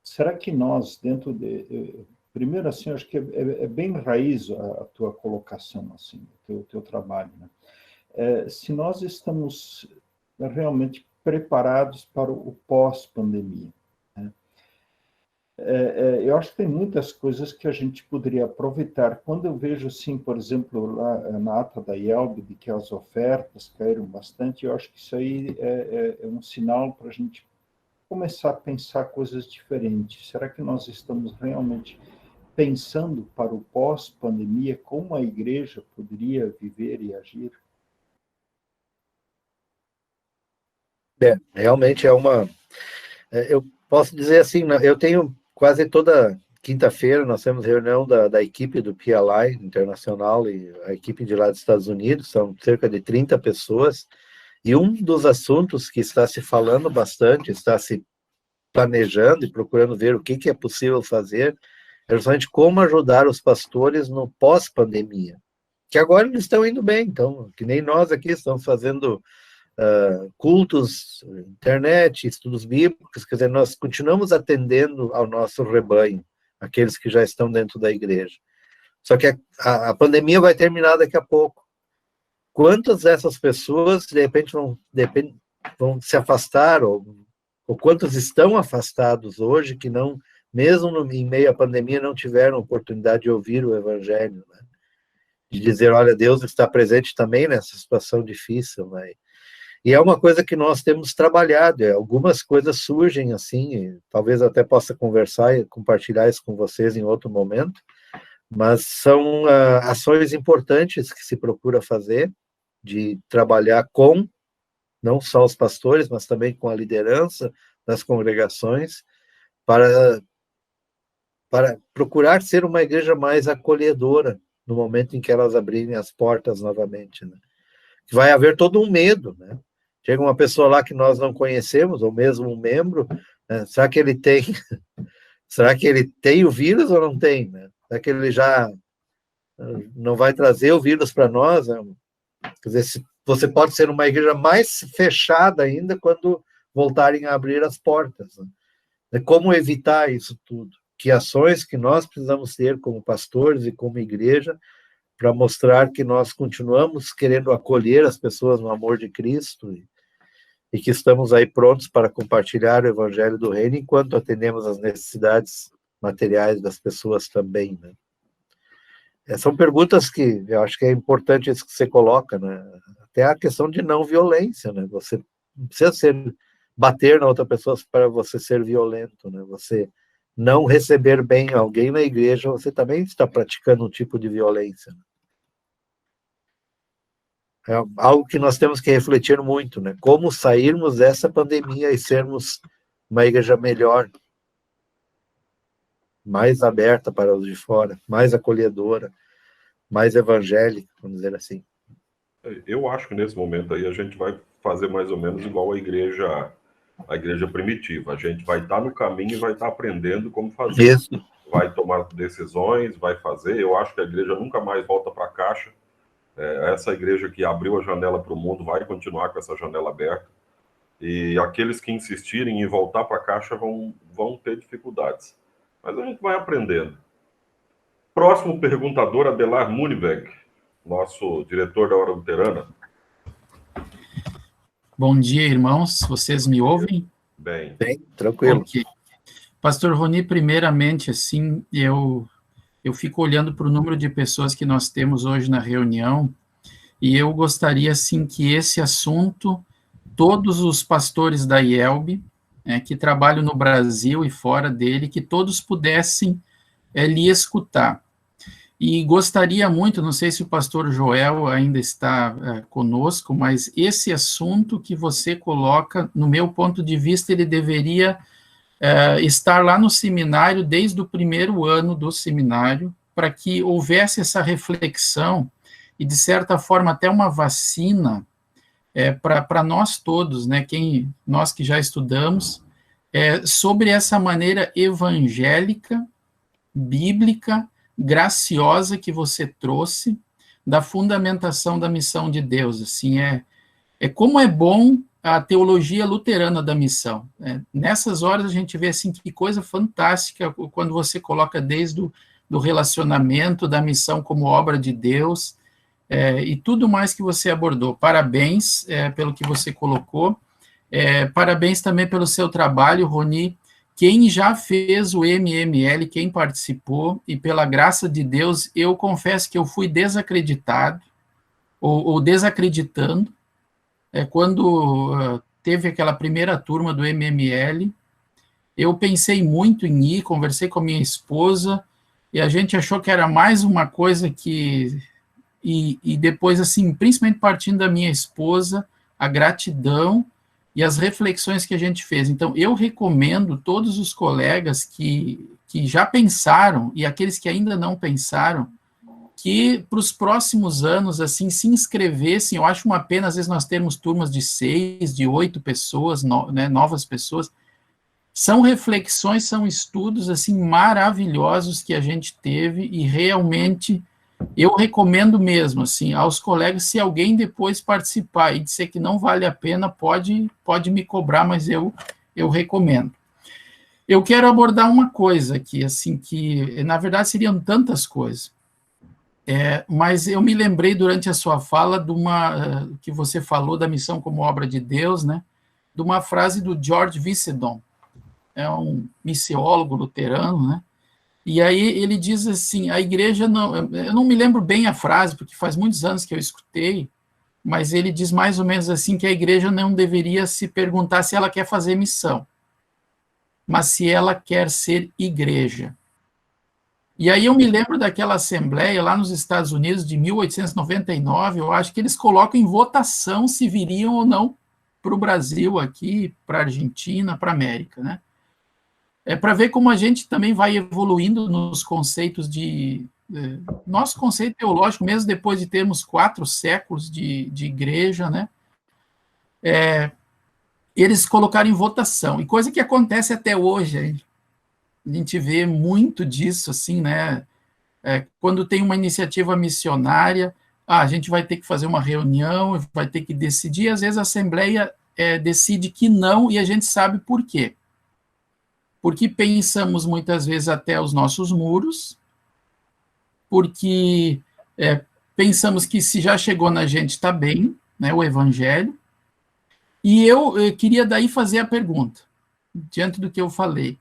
será que nós, dentro de... Primeiro, assim, acho que é bem raiz a tua colocação, assim, o teu trabalho, né? Se nós estamos realmente preparados para o pós-pandemia, né? Eu acho que tem muitas coisas que a gente poderia aproveitar. Quando eu vejo, assim, por exemplo, lá na ata da IELB, de que as ofertas caíram bastante, eu acho que isso aí é um sinal para a gente começar a pensar coisas diferentes. Será que nós estamos realmente pensando para o pós-pandemia, como a igreja poderia viver e agir? Realmente é uma... Eu posso dizer assim, eu tenho quase toda quinta-feira, nós temos reunião da equipe do PLI Internacional e a equipe de lá dos Estados Unidos, são cerca de 30 pessoas, e um dos assuntos que está se falando bastante, está se planejando e procurando ver o que é possível fazer, é justamente como ajudar os pastores no pós-pandemia, que agora eles estão indo bem, então, que nem nós aqui estamos fazendo cultos, internet, estudos bíblicos, quer dizer, nós continuamos atendendo ao nosso rebanho, aqueles que já estão dentro da igreja. Só que a pandemia vai terminar daqui a pouco. Quantas dessas pessoas, de repente, vão se afastar, ou quantos estão afastados hoje que não mesmo em meio à pandemia, não tiveram oportunidade de ouvir o Evangelho, né? De dizer, olha, Deus está presente também nessa situação difícil, né? E é uma coisa que nós temos trabalhado, algumas coisas surgem assim, talvez até possa conversar e compartilhar isso com vocês em outro momento, mas são ações importantes que se procura fazer, de trabalhar com, não só os pastores, mas também com a liderança das congregações, para procurar ser uma igreja mais acolhedora no momento em que elas abrirem as portas novamente, né? Vai haver todo um medo, né? Chega uma pessoa lá que nós não conhecemos, ou mesmo um membro, né? Será que ele tem o vírus ou não tem, né? Será que ele já não vai trazer o vírus para nós? Né? Quer dizer, você pode ser uma igreja mais fechada ainda quando voltarem a abrir as portas, né? Como evitar isso tudo? Que ações que nós precisamos ter como pastores e como igreja para mostrar que nós continuamos querendo acolher as pessoas no amor de Cristo e que estamos aí prontos para compartilhar o Evangelho do Reino enquanto atendemos as necessidades materiais das pessoas também, né? São perguntas que eu acho que é importante isso que você coloca, né? Até a questão de não violência, né? Você não precisa bater na outra pessoa para você ser violento, né? Você não receber bem alguém na igreja, você também está praticando um tipo de violência. É algo que nós temos que refletir muito, né? Como sairmos dessa pandemia e sermos uma igreja melhor, mais aberta para os de fora, mais acolhedora, mais evangélica, vamos dizer assim. Eu acho que nesse momento aí a gente vai fazer mais ou menos igual a igreja primitiva. A gente vai estar no caminho e vai estar aprendendo como fazer. Isso. Vai tomar decisões, vai fazer. Eu acho que a igreja nunca mais volta para a caixa. Essa igreja que abriu a janela para o mundo vai continuar com essa janela aberta. E aqueles que insistirem em voltar para a caixa vão ter dificuldades. Mas a gente vai aprendendo. Próximo perguntador, Adelar Muniweg, nosso diretor da Hora Luterana. Bom dia, irmãos. Vocês me ouvem? Bem, tranquilo. Okay. Pastor Roni, primeiramente, assim, eu fico olhando para o número de pessoas que nós temos hoje na reunião e eu gostaria, assim, que esse assunto, todos os pastores da IELB, que trabalham no Brasil e fora dele, que todos pudessem lhe escutar. E gostaria muito, não sei se o pastor Joel ainda está conosco, mas esse assunto que você coloca, no meu ponto de vista, ele deveria estar lá no seminário, desde o primeiro ano do seminário, para que houvesse essa reflexão e, de certa forma, até uma vacina para nós todos, né, nós que já estudamos, sobre essa maneira evangélica, bíblica, graciosa que você trouxe da fundamentação da missão de Deus. Assim, como é bom a teologia luterana da missão. Nessas horas a gente vê assim que coisa fantástica quando você coloca desde do relacionamento da missão como obra de Deus e tudo mais que você abordou. Parabéns pelo que você colocou. Parabéns também pelo seu trabalho, Roni. Quem já fez o MML, quem participou, e pela graça de Deus, eu confesso que eu fui desacreditado, ou desacreditando, quando teve aquela primeira turma do MML, eu pensei muito em ir, conversei com a minha esposa, e a gente achou que era mais uma coisa que... E depois, assim, principalmente partindo da minha esposa, a gratidão e as reflexões que a gente fez. Então, eu recomendo todos os colegas que já pensaram, e aqueles que ainda não pensaram, que para os próximos anos, assim, se inscrevessem. Eu acho uma pena, às vezes, nós termos turmas de 6, de 8 pessoas, né, novas pessoas. São reflexões, são estudos, assim, maravilhosos que a gente teve, e realmente... Eu recomendo mesmo, assim, aos colegas, se alguém depois participar e disser que não vale a pena, pode me cobrar, mas eu recomendo. Eu quero abordar uma coisa aqui, assim, que, na verdade, seriam tantas coisas, mas eu me lembrei, durante a sua fala, que você falou da missão como obra de Deus, né, de uma frase do George Whitesdon, é um missiólogo luterano, né? E aí ele diz assim, a igreja não... Eu não me lembro bem a frase, porque faz muitos anos que eu escutei, mas ele diz mais ou menos assim, que a igreja não deveria se perguntar se ela quer fazer missão, mas se ela quer ser igreja. E aí eu me lembro daquela assembleia lá nos Estados Unidos de 1899, eu acho que eles colocam em votação se viriam ou não para o Brasil aqui, para a Argentina, para a América, né? É para ver como a gente também vai evoluindo nos conceitos de... nosso conceito teológico, mesmo depois de termos 4 séculos de igreja, né? Eles colocaram em votação, e coisa que acontece até hoje, a gente vê muito disso, assim, né? Quando tem uma iniciativa missionária, a gente vai ter que fazer uma reunião, vai ter que decidir, às vezes a Assembleia decide que não, e a gente sabe por quê. Porque pensamos muitas vezes até os nossos muros, porque pensamos que se já chegou na gente está bem, né, o Evangelho, e eu queria daí fazer a pergunta, diante do que eu falei.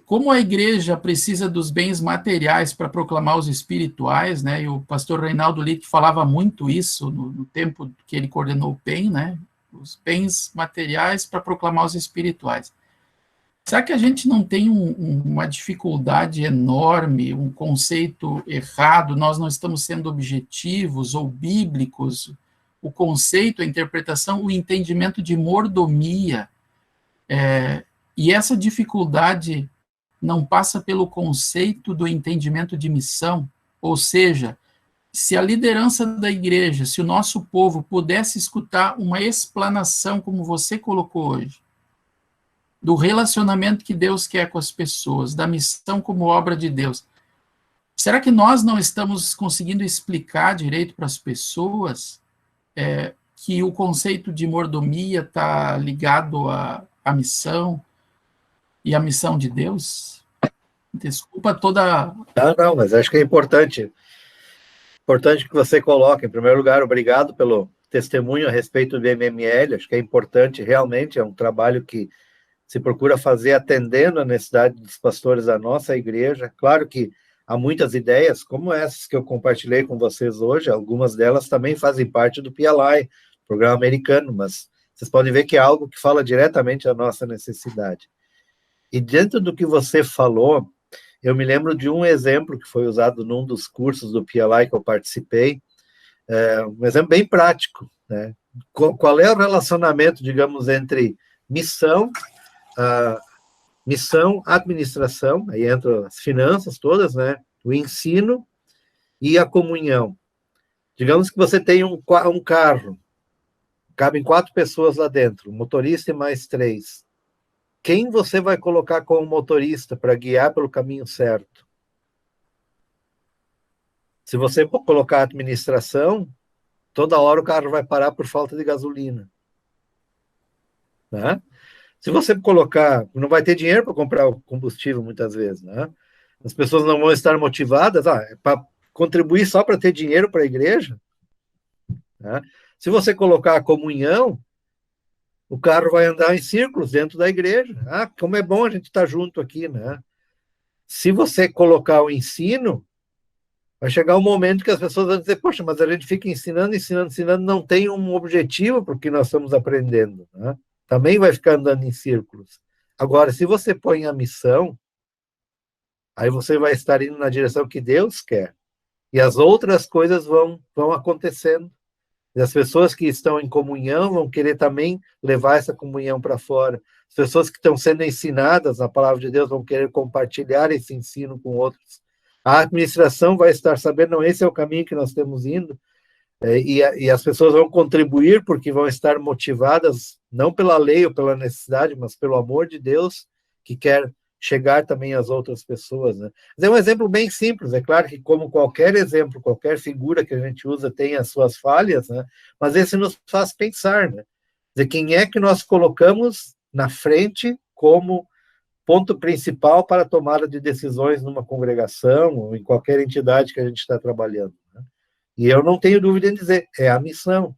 Como a igreja precisa dos bens materiais para proclamar os espirituais, né, e o pastor Reinaldo Lick falava muito isso no tempo que ele coordenou o PEN, né, os bens materiais para proclamar os espirituais. Será que a gente não tem uma dificuldade enorme, um conceito errado, nós não estamos sendo objetivos ou bíblicos, o conceito, a interpretação, o entendimento de mordomia, e essa dificuldade não passa pelo conceito do entendimento de missão, ou seja, se a liderança da igreja, se o nosso povo pudesse escutar uma explanação, como você colocou hoje, do relacionamento que Deus quer com as pessoas, da missão como obra de Deus, será que nós não estamos conseguindo explicar direito para as pessoas que o conceito de mordomia está ligado à missão e à missão de Deus? Desculpa toda... Não, mas acho que é importante que você coloque, em primeiro lugar, obrigado pelo testemunho a respeito do MML, acho que é importante, realmente, é um trabalho que se procura fazer atendendo a necessidade dos pastores da nossa igreja. Claro que há muitas ideias, como essas que eu compartilhei com vocês hoje, algumas delas também fazem parte do PLI, programa americano, mas vocês podem ver que é algo que fala diretamente à nossa necessidade. E dentro do que você falou, eu me lembro de um exemplo que foi usado num dos cursos do PLI que eu participei, um exemplo bem prático, né? Qual é o relacionamento, digamos, entre missão, administração, aí entram as finanças todas, né? O ensino e a comunhão. Digamos que você tem um carro, cabem 4 pessoas lá dentro, motorista e mais 3. Quem você vai colocar como motorista para guiar pelo caminho certo? Se você colocar a administração, toda hora o carro vai parar por falta de gasolina. Né? Se você colocar, não vai ter dinheiro para comprar o combustível muitas vezes, né? As pessoas não vão estar motivadas para contribuir só para ter dinheiro para a igreja. Né? Se você colocar a comunhão, o carro vai andar em círculos dentro da igreja. Como é bom a gente estar junto aqui, né? Se você colocar o ensino, vai chegar um momento que as pessoas vão dizer, poxa, mas a gente fica ensinando, não tem um objetivo para o que nós estamos aprendendo, né? Também vai ficar andando em círculos. Agora, se você põe a missão, aí você vai estar indo na direção que Deus quer. E as outras coisas vão acontecendo. E as pessoas que estão em comunhão vão querer também levar essa comunhão para fora. As pessoas que estão sendo ensinadas na palavra de Deus vão querer compartilhar esse ensino com outros. A administração vai estar sabendo, não, esse é o caminho que nós estamos indo. E as pessoas vão contribuir porque vão estar motivadas, não pela lei ou pela necessidade, mas pelo amor de Deus, que quer chegar também às outras pessoas. Né? Mas é um exemplo bem simples, é claro que como qualquer exemplo, qualquer figura que a gente usa tem as suas falhas, né? Mas esse nos faz pensar, né? De quem é que nós colocamos na frente como ponto principal para a tomada de decisões numa congregação ou em qualquer entidade que a gente está trabalhando. Né? E eu não tenho dúvida em dizer, é a missão.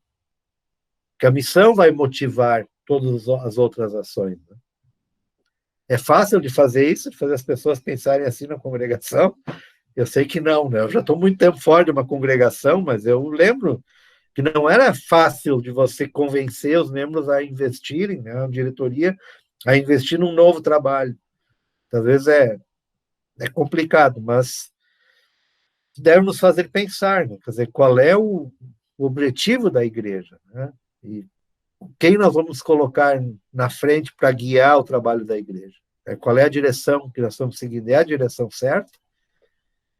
Que a missão vai motivar todas as outras ações. Né? É fácil de fazer isso, de fazer as pessoas pensarem assim na congregação? Eu sei que não, né? Eu já estou muito tempo fora de uma congregação, mas eu lembro que não era fácil de você convencer os membros a investirem, né, a diretoria, a investir num novo trabalho. Talvez é complicado, mas deve nos fazer pensar, né? Quer dizer, qual é o objetivo da igreja, né? E quem nós vamos colocar na frente para guiar o trabalho da igreja? Qual é a direção que nós estamos seguindo? É a direção certa?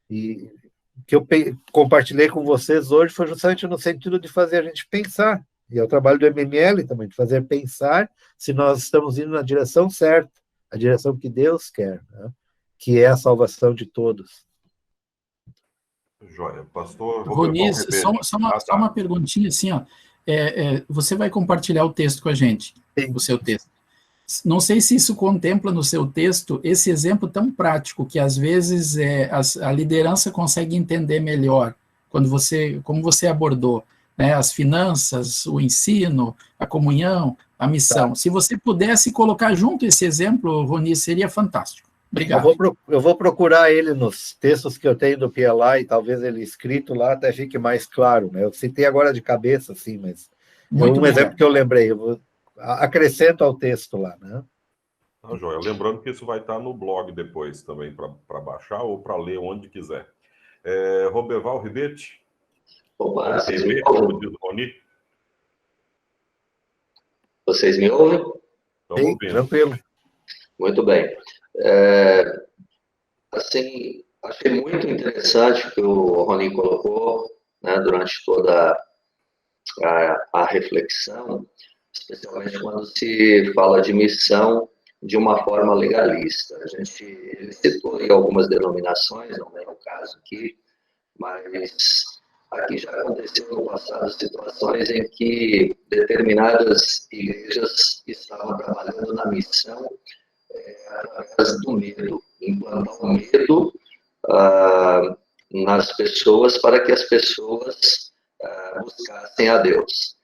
E o que eu compartilhei com vocês hoje foi justamente no sentido de fazer a gente pensar. E é o trabalho do MML também, de fazer pensar se nós estamos indo na direção certa, a direção que Deus quer, né? Que é a salvação de todos. Joia. Pastor Roni, só uma tá. perguntinha assim, ó. Você vai compartilhar o texto com a gente, Sim. o seu texto. Não sei se isso contempla no seu texto esse exemplo tão prático que às vezes a liderança consegue entender melhor como você abordou, né, as finanças, o ensino, a comunhão, a missão. Tá. Se você pudesse colocar junto esse exemplo, Roni, seria fantástico. Obrigado. Eu vou procurar ele nos textos que eu tenho do PLA e talvez ele escrito lá até fique mais claro, né? Eu citei agora de cabeça, assim, mas Muito um exemplo que eu lembrei. Eu vou acrescento ao texto lá, né? Tá, joia. Lembrando que isso vai estar no blog depois também, para baixar ou para ler onde quiser. Roberval Ribetti? Opa, vocês me ouvem? Vocês me ouvem? Estamos ouvindo. Tranquilo. Muito bem. Assim, achei muito interessante o que o Roni colocou, né, durante toda a reflexão, especialmente quando se fala de missão de uma forma legalista. Ele citou aí algumas denominações, não é o caso aqui, mas aqui já aconteceu no passado situações em que determinadas igrejas estavam trabalhando na missão através do medo, implantar o medo nas pessoas para que as pessoas buscassem a Deus.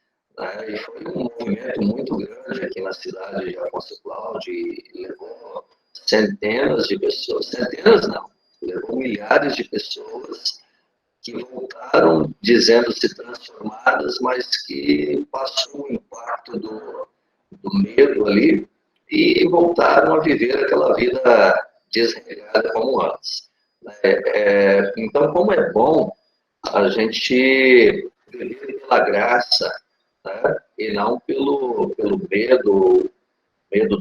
E foi um movimento muito grande aqui na cidade de Afonso Cláudio, levou centenas de pessoas, centenas não, levou milhares de pessoas que voltaram dizendo-se transformadas, mas que passou o impacto do medo ali e voltaram a viver aquela vida desregrada como antes. Então, como é bom a gente viver pela graça, né? E não pelo medo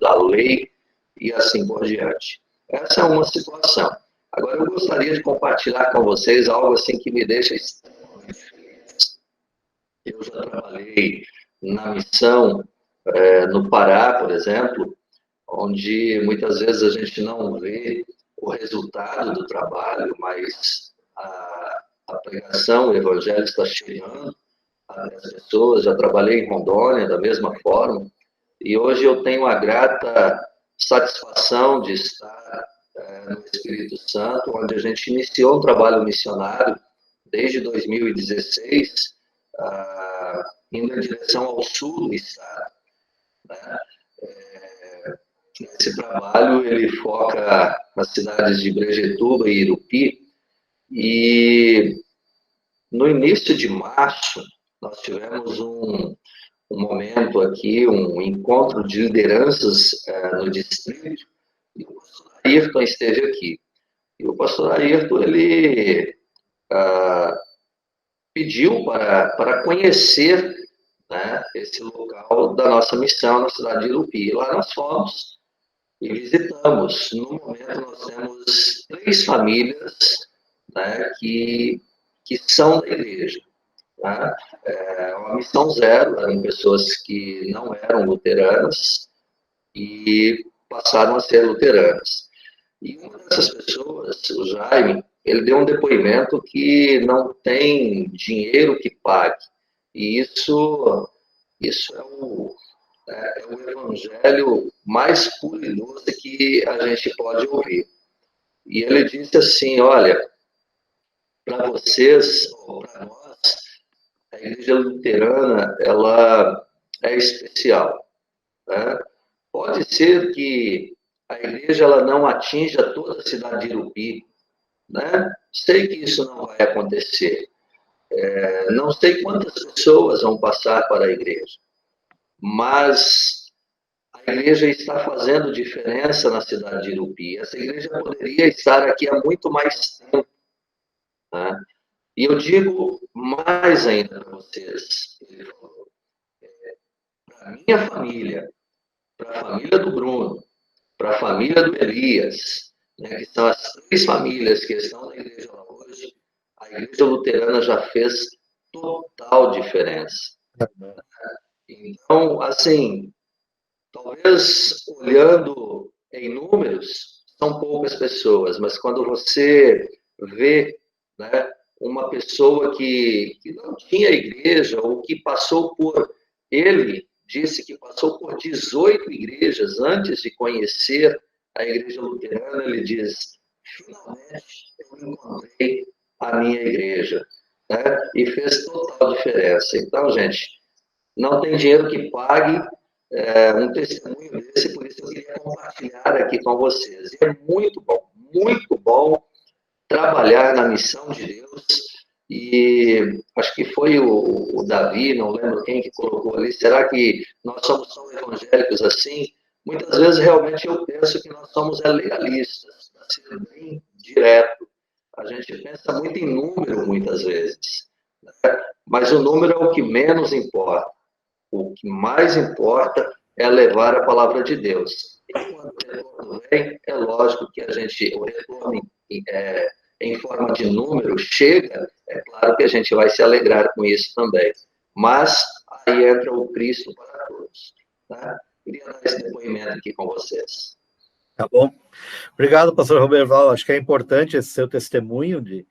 da lei e assim por diante. Essa é uma situação. Agora, eu gostaria de compartilhar com vocês algo assim que me deixa extremamente feliz. Eu já trabalhei na missão no Pará, por exemplo, onde muitas vezes a gente não vê o resultado do trabalho, mas a pregação, o evangelho está chegando às pessoas. Já trabalhei em Rondônia da mesma forma, e hoje eu tenho a grata satisfação de estar no Espírito Santo, onde a gente iniciou um trabalho missionário desde 2016, indo em direção ao sul do estado. Né? Esse trabalho ele foca nas cidades de Brejetuba e Irupi, e no início de março nós tivemos um momento aqui, um encontro de lideranças no distrito, e o pastor Ayrton esteve aqui. E o pastor Ayrton, ele pediu para conhecer, né, esse local da nossa missão na cidade de Irupi. E lá nós fomos e visitamos. No momento, nós temos 3 famílias, né, que são da igreja. Né? Uma missão zero, eram pessoas que não eram luteranas e passaram a ser luteranas. E uma dessas pessoas, o Jaime, ele deu um depoimento que não tem dinheiro que pague. E isso é o evangelho mais puro e doce que a gente pode ouvir. E ele disse assim, olha, para vocês, ou para nós, a igreja luterana, ela é especial. Né? Pode ser que a igreja ela não atinja toda a cidade de Irupi, né? Sei que isso não vai acontecer. Não sei quantas pessoas vão passar para a igreja, mas a igreja está fazendo diferença na cidade de Irupi. Essa igreja poderia estar aqui há muito mais tempo, né? E eu digo mais ainda para vocês, para a minha família, para a família do Bruno, para a família do Elias, né, que são as 3 famílias que estão na igreja hoje, a igreja luterana já fez total diferença. Então, assim, talvez olhando em números, são poucas pessoas, mas quando você vê, né, uma pessoa que não tinha igreja, ou que passou por, ele disse que passou por 18 igrejas antes de conhecer a igreja luterana, ele diz, finalmente eu encontrei a minha igreja, né? E fez total diferença. Então, gente, não tem dinheiro que pague um testemunho desse, por isso eu queria compartilhar aqui com vocês. E é muito bom trabalhar na missão de Deus. E acho que foi o Davi, não lembro quem que colocou ali, será que nós somos tão evangélicos assim? Muitas vezes realmente eu penso que nós somos legalistas, para ser bem direto. A gente pensa muito em número muitas vezes, né? Mas o número é o que menos importa. O que mais importa é levar a palavra de Deus. E quando o retorno vem, é lógico que o retorno em forma de número chega, é claro que a gente vai se alegrar com isso também. Mas aí entra o Cristo para todos. Tá? Queria dar esse depoimento aqui com vocês. Tá bom. Obrigado, pastor Roberval. Acho que é importante esse seu testemunho de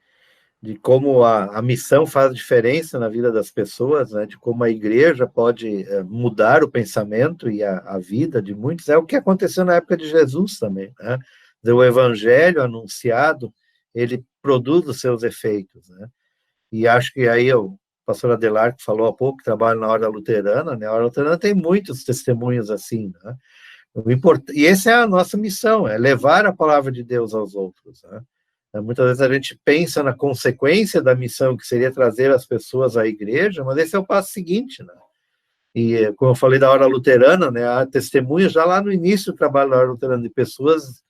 como a missão faz diferença na vida das pessoas, né? De como a igreja pode mudar o pensamento e a vida de muitos. É o que aconteceu na época de Jesus também, né? O evangelho anunciado, ele produz os seus efeitos, né? E acho que aí o pastor Adelar, que falou há pouco, que trabalha na Hora Luterana, né? A Hora Luterana tem muitos testemunhos assim, né? E essa é a nossa missão, é levar a palavra de Deus aos outros, né? Muitas vezes a gente pensa na consequência da missão, que seria trazer as pessoas à igreja, mas esse é o passo seguinte, né? E, como eu falei da Hora Luterana, né, há testemunhas já lá no início do trabalho da Hora Luterana, de pessoas,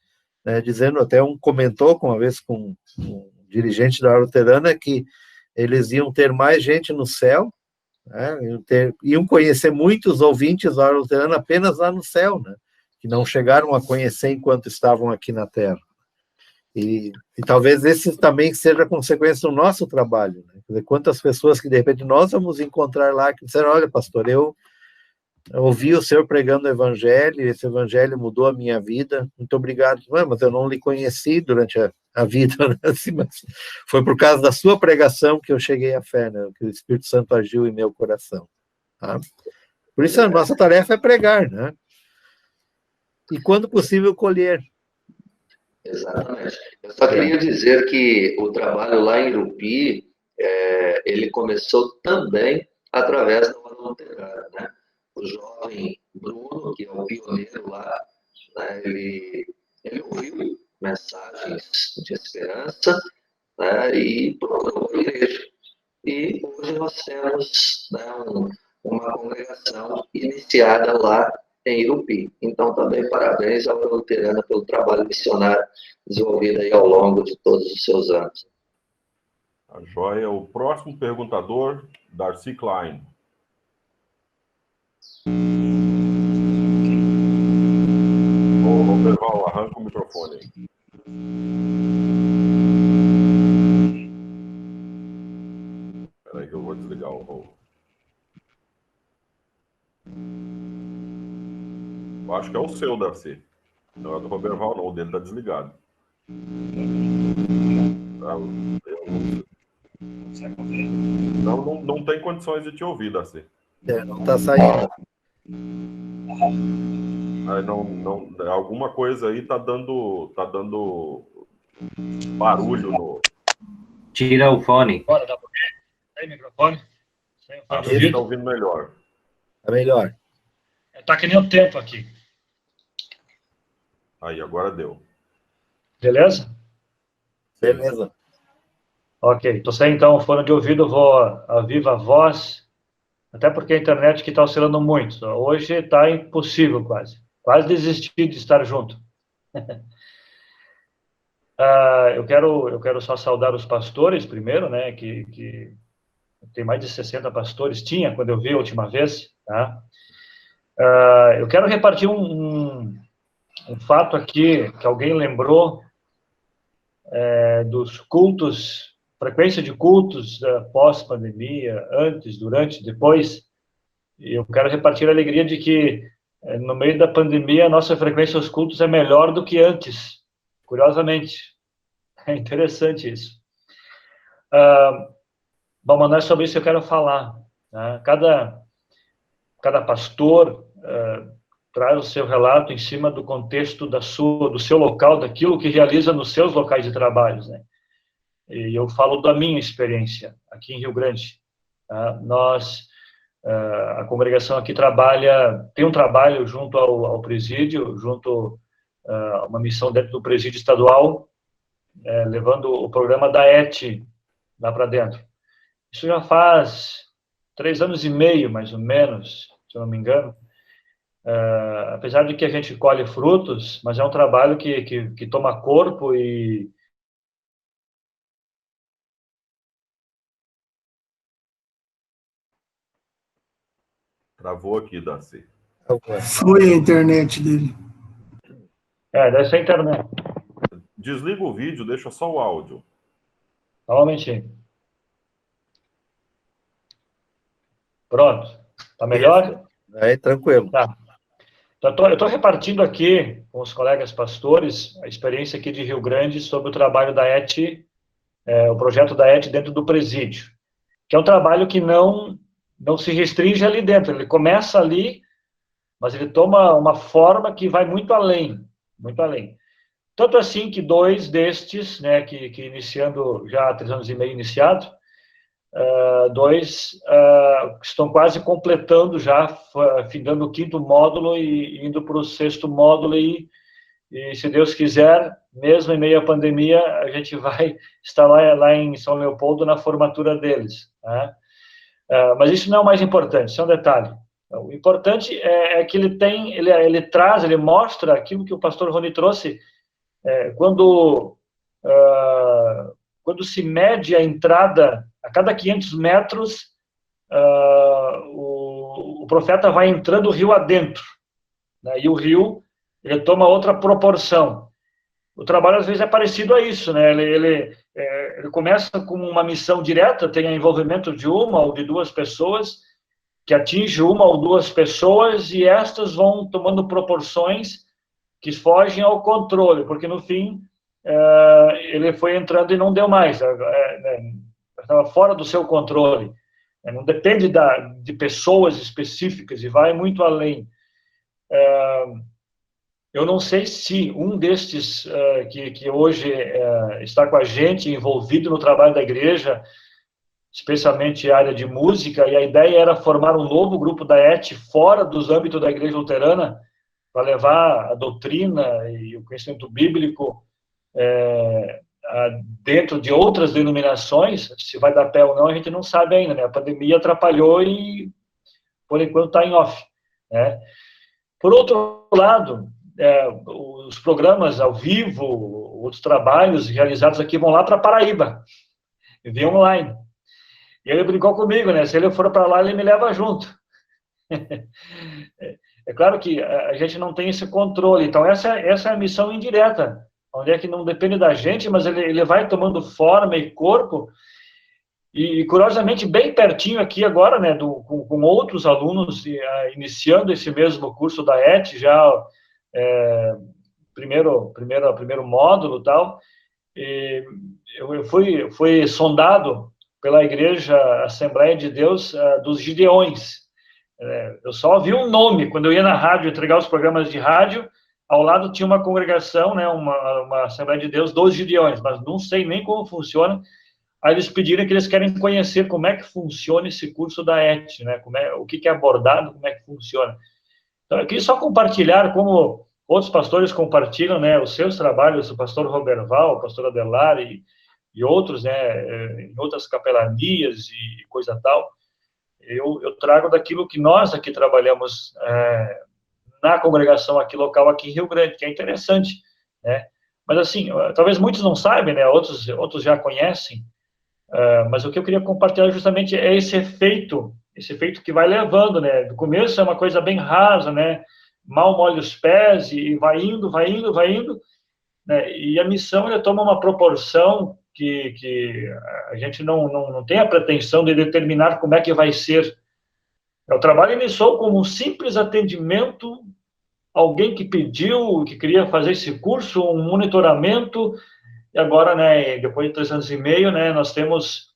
né, dizendo, até comentou uma vez com um dirigente da Hora Luterana, que eles iam ter mais gente no céu, né, iam conhecer muitos ouvintes da Hora Luterana apenas lá no céu, né, que não chegaram a conhecer enquanto estavam aqui na Terra. E talvez esse também seja a consequência do nosso trabalho, né? Quer dizer, quantas pessoas que, de repente, nós vamos encontrar lá que disseram, olha, pastor, eu ouvi o senhor pregando o evangelho, e esse evangelho mudou a minha vida, muito obrigado. Mas eu não lhe conheci durante a vida, né? Assim, mas foi por causa da sua pregação que eu cheguei à fé, né? Que o Espírito Santo agiu em meu coração. Tá? Por isso a nossa tarefa é pregar, né? E, quando possível, colher. Exatamente. Eu só queria dizer que o trabalho lá em Irupi, ele começou também através da Hora Luterana, né? O jovem Bruno, que é o pioneiro lá, né? ele ouviu mensagens de esperança, né? E procurou a igreja. E hoje nós temos, né, uma congregação iniciada lá em Irupi. Então, também parabéns à Hora Luterana pelo trabalho missionário desenvolvido aí ao longo de todos os seus anos. A joia. O próximo perguntador, Darcy Klein. Ô, Roberval, arranca o microfone aí. Espera aí que eu vou desligar o rolo. Eu acho que é o seu, Darcy. Não é do Roberval, não. O dele está desligado. Não tem condições de te ouvir, Darcy. Não está saindo. Alguma coisa aí tá dando barulho no... Tira o fone. Agora dá pra ver? Tem microfone? Acho que está ouvindo melhor. Está melhor. Tá que nem o tempo aqui. Aí, agora deu. Beleza? Beleza. Ok. Estou sem, então, fone de ouvido, vou a viva voz, até porque a internet que está oscilando muito. Hoje está impossível quase. Quase desisti de estar junto. Eu quero só saudar os pastores primeiro, né, que tem mais de 60 pastores, tinha quando eu vi a última vez, tá? Eu quero repartir um fato aqui que alguém lembrou dos cultos, frequência de cultos pós-pandemia, antes, durante, depois. E eu quero repartir a alegria de que no meio da pandemia a nossa frequência aos cultos é melhor do que antes, curiosamente. É interessante isso. Bom, mas não é sobre isso que eu quero falar, né? Cada pastor traz o seu relato em cima do contexto do seu local, daquilo que realiza nos seus locais de trabalho, né? E eu falo da minha experiência aqui em Rio Grande. Tá? A congregação aqui tem um trabalho junto ao presídio, junto a uma missão dentro do presídio estadual, levando o programa da ET lá para dentro. Isso já faz 3 anos e meio, mais ou menos, se eu não me engano. Apesar de que a gente colhe frutos, mas é um trabalho que toma corpo e... Travou aqui, Darcy. Foi a internet dele. deve ser a internet. Desliga o vídeo, deixa só o áudio. Só um momentinho. Pronto. Tá melhor? Aí, tranquilo. Tá. Então, eu estou repartindo aqui com os colegas pastores a experiência aqui de Rio Grande sobre o trabalho da ET, o projeto da ET dentro do presídio, que é um trabalho que não se restringe ali dentro, ele começa ali, mas ele toma uma forma que vai muito além, muito além. Tanto assim que 2 destes, né, que iniciando já há 3 anos e meio iniciado, 2 estão quase completando já, findando o 5º módulo e indo para o 6º módulo e se Deus quiser, mesmo em meio à pandemia, a gente vai estar lá em São Leopoldo na formatura deles, né? Mas isso não é o mais importante, isso é um detalhe. O importante é que ele mostra aquilo que o pastor Rony trouxe, quando se mede a entrada, a cada 500 metros, o profeta vai entrando o rio adentro, né? E o rio, ele toma outra proporção. O trabalho, às vezes, é parecido a isso, né? Ele começa com uma missão direta, tem o envolvimento de 1 ou de 2 pessoas, que atinge 1 ou 2 pessoas, e estas vão tomando proporções que fogem ao controle, porque, no fim, ele foi entrando e não deu mais, estava fora do seu controle, não depende de pessoas específicas e vai muito além. Eu não sei se um destes que hoje está com a gente, envolvido no trabalho da igreja, especialmente a área de música, e a ideia era formar um novo grupo da ET fora dos âmbitos da igreja luterana, para levar a doutrina e o conhecimento bíblico dentro de outras denominações. Se vai dar pé ou não, a gente não sabe ainda, né? A pandemia atrapalhou e, por enquanto, está em off, né? Por outro lado, os programas ao vivo, outros trabalhos realizados aqui vão lá para Paraíba, via online. E ele brincou comigo, né? Se ele for para lá, ele me leva junto. É claro que a gente não tem esse controle, então essa é a missão indireta, onde é que não depende da gente, mas ele vai tomando forma e corpo, e curiosamente bem pertinho aqui agora, né, com outros alunos iniciando esse mesmo curso da ET, já primeiro módulo e tal, e eu fui sondado pela Igreja Assembleia de Deus dos Gideões. Eu só vi um nome, quando eu ia na rádio entregar os programas de rádio, ao lado tinha uma congregação, né, uma Assembleia de Deus dos Gideões, mas não sei nem como funciona. Aí eles pediram que eles querem conhecer como é que funciona esse curso da ET, né, o que é abordado, como é que funciona. Então, eu queria só compartilhar como outros pastores compartilham, né, os seus trabalhos, o pastor Roberval, o pastor Adelar e outros, né, em outras capelanias e coisa tal. Eu trago daquilo que nós aqui trabalhamos na congregação aqui local, aqui em Rio Grande, que é interessante, né? Mas, assim, talvez muitos não saibam, né? Outros já conhecem, mas o que eu queria compartilhar justamente é esse efeito que vai levando, né? Do começo é uma coisa bem rasa, né? Mal molha os pés e vai indo, né? E a missão, ela toma uma proporção que a gente não tem a pretensão de determinar como é que vai ser. O trabalho iniciou como um simples atendimento, alguém que pediu, que queria fazer esse curso, um monitoramento, e agora, né, depois de 3 anos e meio, né, nós temos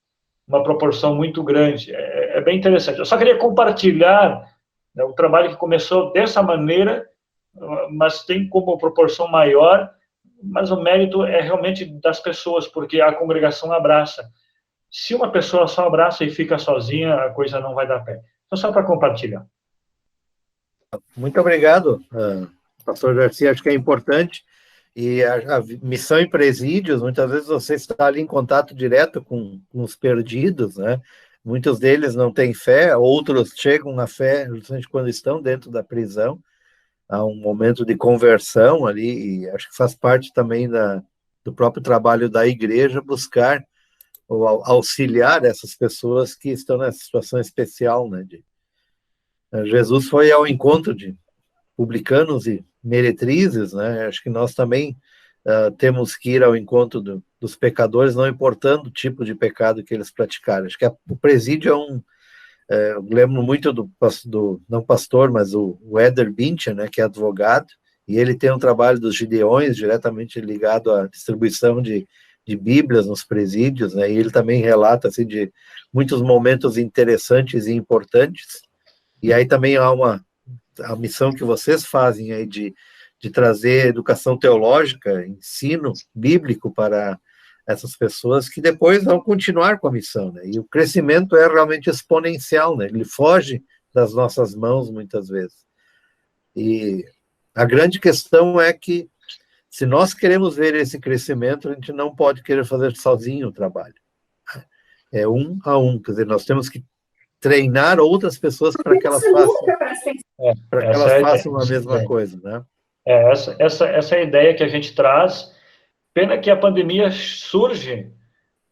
uma proporção muito grande. É bem interessante. Eu só queria compartilhar, né, o trabalho que começou dessa maneira, mas tem como proporção maior, mas o mérito é realmente das pessoas, porque a congregação abraça. Se uma pessoa só abraça e fica sozinha, a coisa não vai dar pé. Então, só para compartilhar. Muito obrigado, pastor Garcia, acho que é importante, e a missão em presídios, muitas vezes você está ali em contato direto com os perdidos, né? Muitos deles não têm fé, outros chegam à fé justamente quando estão dentro da prisão, há um momento de conversão ali, e acho que faz parte também do próprio trabalho da igreja buscar ou auxiliar essas pessoas que estão nessa situação especial, né? Jesus foi ao encontro de publicanos e meretrizes, né? Acho que nós também temos que ir ao encontro dos pecadores, não importando o tipo de pecado que eles praticaram. Acho que o presídio eu lembro muito do não pastor, mas o Eder Bincha, né, que é advogado, e ele tem um trabalho dos Gideões, diretamente ligado à distribuição de Bíblias nos presídios, né, e ele também relata, assim, de muitos momentos interessantes e importantes. E aí também há a missão que vocês fazem aí de trazer educação teológica, ensino bíblico para essas pessoas que depois vão continuar com a missão, né? E o crescimento é realmente exponencial, né? Ele foge das nossas mãos muitas vezes. E a grande questão é que, se nós queremos ver esse crescimento, a gente não pode querer fazer sozinho o trabalho. É 1 a 1, quer dizer, nós temos que treinar outras pessoas para que elas façam a mesma coisa, né? Essa é a ideia que a gente traz. Pena que a pandemia surge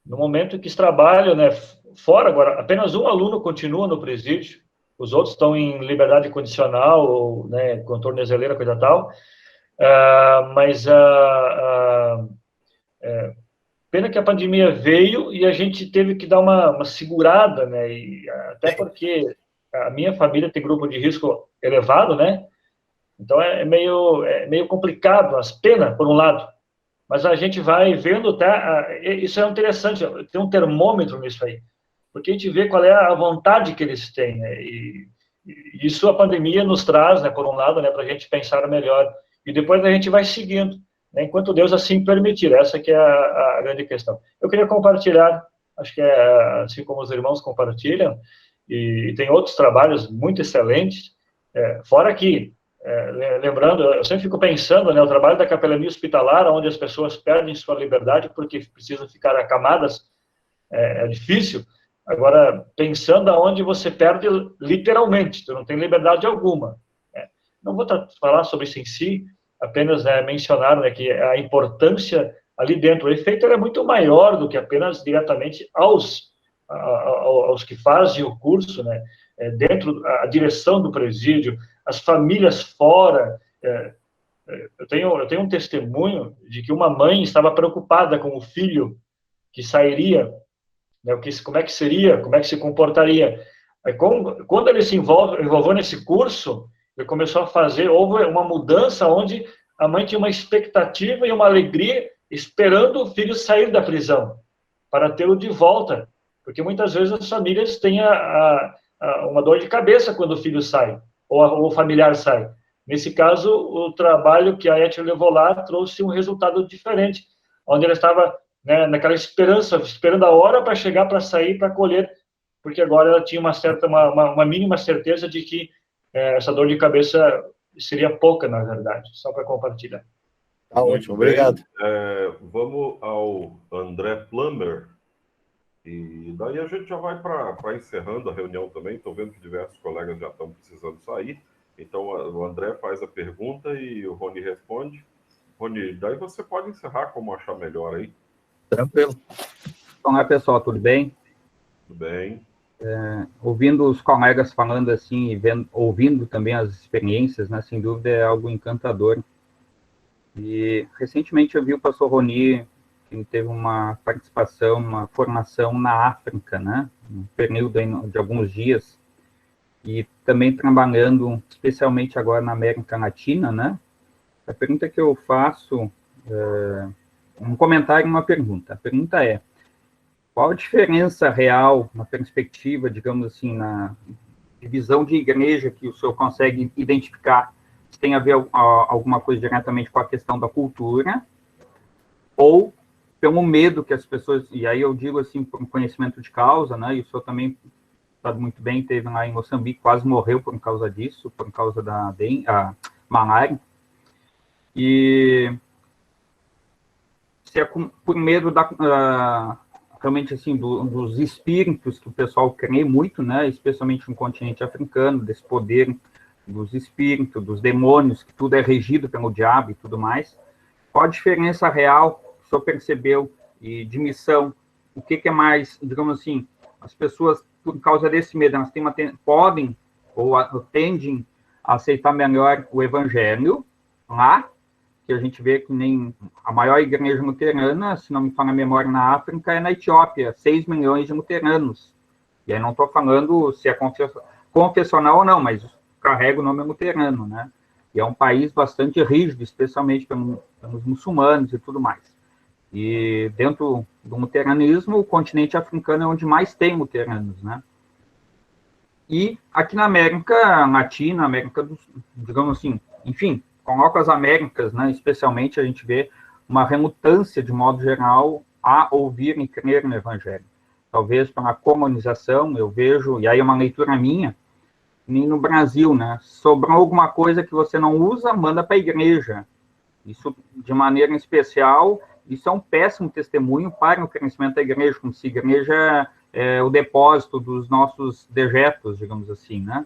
no momento que se trabalha, né, fora. Agora, apenas um aluno continua no presídio, os outros estão em liberdade condicional, ou, né, com tornezeleira, coisa tal. Pena que a pandemia veio e a gente teve que dar uma segurada, né? E até porque a minha família tem grupo de risco elevado, né? Então é meio complicado, as penas, por um lado. Mas a gente vai vendo, tá? Isso é interessante, tem um termômetro nisso aí, porque a gente vê qual é a vontade que eles têm, né? E isso a pandemia nos traz, né? Por um lado, né? Para a gente pensar melhor. E depois a gente vai seguindo, né, enquanto Deus assim permitir. Essa que é a grande questão. Eu queria compartilhar, acho que é assim como os irmãos compartilham, e tem outros trabalhos muito excelentes, fora que, lembrando, eu sempre fico pensando, né, o trabalho da capelania hospitalar, onde as pessoas perdem sua liberdade porque precisam ficar acamadas, é difícil. Agora, pensando aonde você perde literalmente, tu não tem liberdade alguma. Não vou falar sobre isso em si, apenas mencionar, né, que a importância ali dentro, o efeito é muito maior do que apenas diretamente aos que fazem o curso, né, dentro a direção do presídio, as famílias fora. Eu tenho um testemunho de que uma mãe estava preocupada com o filho que sairia, né, como é que seria, como é que se comportaria. Aí, quando ele se envolveu nesse curso, ele começou a houve uma mudança onde a mãe tinha uma expectativa e uma alegria esperando o filho sair da prisão, para tê-lo de volta, porque muitas vezes as famílias têm uma dor de cabeça quando o filho sai, ou o familiar sai. Nesse caso, o trabalho que a Eti levou lá trouxe um resultado diferente, onde ela estava, né, naquela esperança, esperando a hora para chegar, para sair, para colher, porque agora ela tinha uma mínima certeza de que essa dor de cabeça seria pouca, na verdade, só para compartilhar. Tá ótimo, obrigado. Vamos ao André Plummer, e daí a gente já vai para encerrando a reunião também. Estou vendo que diversos colegas já estão precisando sair, então o André faz a pergunta e o Rony responde. Rony, daí você pode encerrar como achar melhor aí. Tranquilo. Olá, pessoal, tudo bem? Tudo bem. Ouvindo os colegas falando assim, e ouvindo também as experiências, né, sem dúvida é algo encantador. E recentemente eu vi o pastor Rony, que teve uma participação, uma formação na África, né, um período de alguns dias, e também trabalhando, especialmente agora na América Latina, né. A pergunta que eu faço, um comentário e uma pergunta. A pergunta é: qual a diferença real, na perspectiva, digamos assim, na visão de igreja que o senhor consegue identificar, se tem a ver alguma coisa diretamente com a questão da cultura, ou pelo medo que as pessoas, e aí eu digo assim, por um conhecimento de causa, né, e o senhor também sabe muito bem, teve lá em Moçambique, quase morreu por causa disso, por causa da malária, e se é por medo realmente assim, dos espíritos que o pessoal crê muito, né, especialmente no continente africano, desse poder dos espíritos, dos demônios, que tudo é regido pelo diabo e tudo mais. Qual a diferença real que o senhor percebeu e de missão? O que é mais, digamos assim, as pessoas, por causa desse medo, elas podem ou tendem a aceitar melhor o evangelho lá, que a gente vê que nem a maior igreja luterana, se não me falha a memória, na África, é na Etiópia, 6 milhões de luteranos. E aí não estou falando se é confessional ou não, mas carrega o nome luterano, né? E é um país bastante rígido, especialmente pelos muçulmanos e tudo mais. E dentro do luteranismo, o continente africano é onde mais tem luteranos, né? E aqui na América Latina, América do Sul, digamos assim, enfim, coloca as Américas, né, especialmente a gente vê uma relutância, de modo geral, a ouvir e crer no Evangelho. Talvez pela colonização, eu vejo, e aí é uma leitura minha, nem no Brasil, né, sobrou alguma coisa que você não usa, manda para a igreja. Isso, de maneira especial, isso é um péssimo testemunho para o crescimento da igreja, como se a igreja é o depósito dos nossos dejetos, digamos assim, né.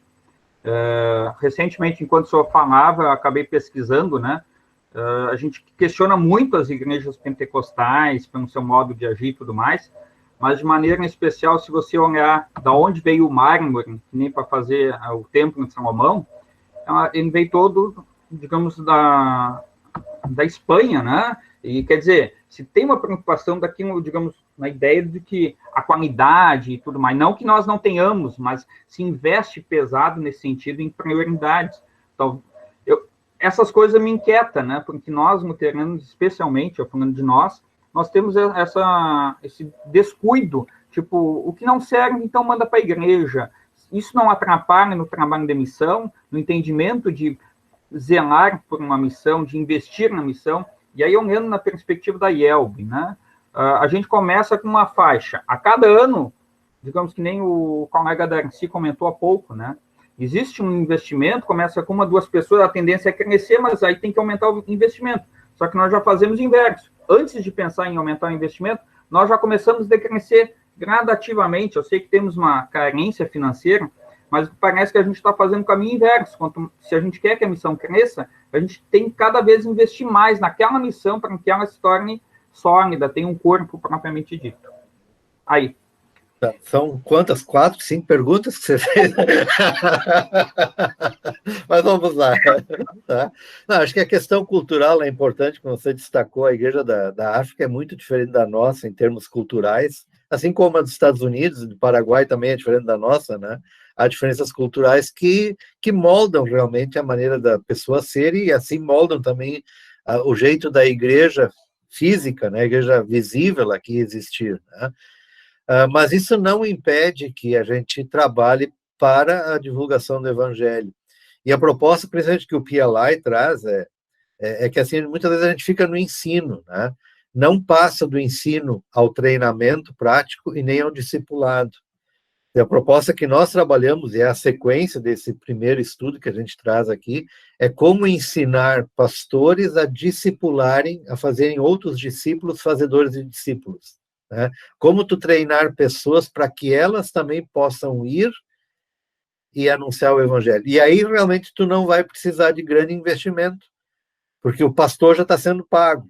Recentemente, enquanto o senhor falava, eu acabei pesquisando, né, a gente questiona muito as igrejas pentecostais, pelo seu modo de agir e tudo mais, mas de maneira especial, se você olhar da onde veio o mármore, nem para fazer o templo de Salomão, ele veio todo, digamos, da Espanha, né, e quer dizer, se tem uma preocupação daquilo, digamos, na ideia de que a qualidade e tudo mais, não que nós não tenhamos, mas se investe pesado nesse sentido em prioridades. Então, essas coisas me inquietam, né? Porque nós, luteranos, especialmente, eu falando de nós temos esse descuido, tipo, o que não serve, então manda para a igreja. Isso não atrapalha no trabalho de missão, no entendimento de zelar por uma missão, de investir na missão. E aí, olhando na perspectiva da IELB, né? A gente começa com uma faixa. A cada ano, digamos que nem o colega Darcy comentou há pouco, né? Existe um investimento, começa com 1, 2 pessoas, a tendência é crescer, mas aí tem que aumentar o investimento. Só que nós já fazemos o inverso. Antes de pensar em aumentar o investimento, nós já começamos a decrescer gradativamente. Eu sei que temos uma carência financeira, mas parece que a gente está fazendo o caminho inverso. Se a gente quer que a missão cresça, a gente tem que cada vez investir mais naquela missão para que ela se torne sólida, tenha um corpo propriamente dito. Aí. São quantas? 4, 5 perguntas que você fez? Mas vamos lá. Tá? Não, acho que a questão cultural é importante, como você destacou, a Igreja da África é muito diferente da nossa em termos culturais, assim como a dos Estados Unidos e do Paraguai também é diferente da nossa, né? Há diferenças culturais que moldam realmente a maneira da pessoa ser e assim moldam também o jeito da igreja física, né? A igreja visível aqui existir, né? Mas isso não impede que a gente trabalhe para a divulgação do evangelho. E a proposta, principalmente, que o PLI traz é que, assim, muitas vezes a gente fica no ensino, né? Não passa do ensino ao treinamento prático e nem ao discipulado. E a proposta que nós trabalhamos, e é a sequência desse primeiro estudo que a gente traz aqui, é como ensinar pastores a discipularem, a fazerem outros discípulos fazedores de discípulos, né? Como tu treinar pessoas para que elas também possam ir e anunciar o evangelho. E aí, realmente, tu não vai precisar de grande investimento, porque o pastor já está sendo pago.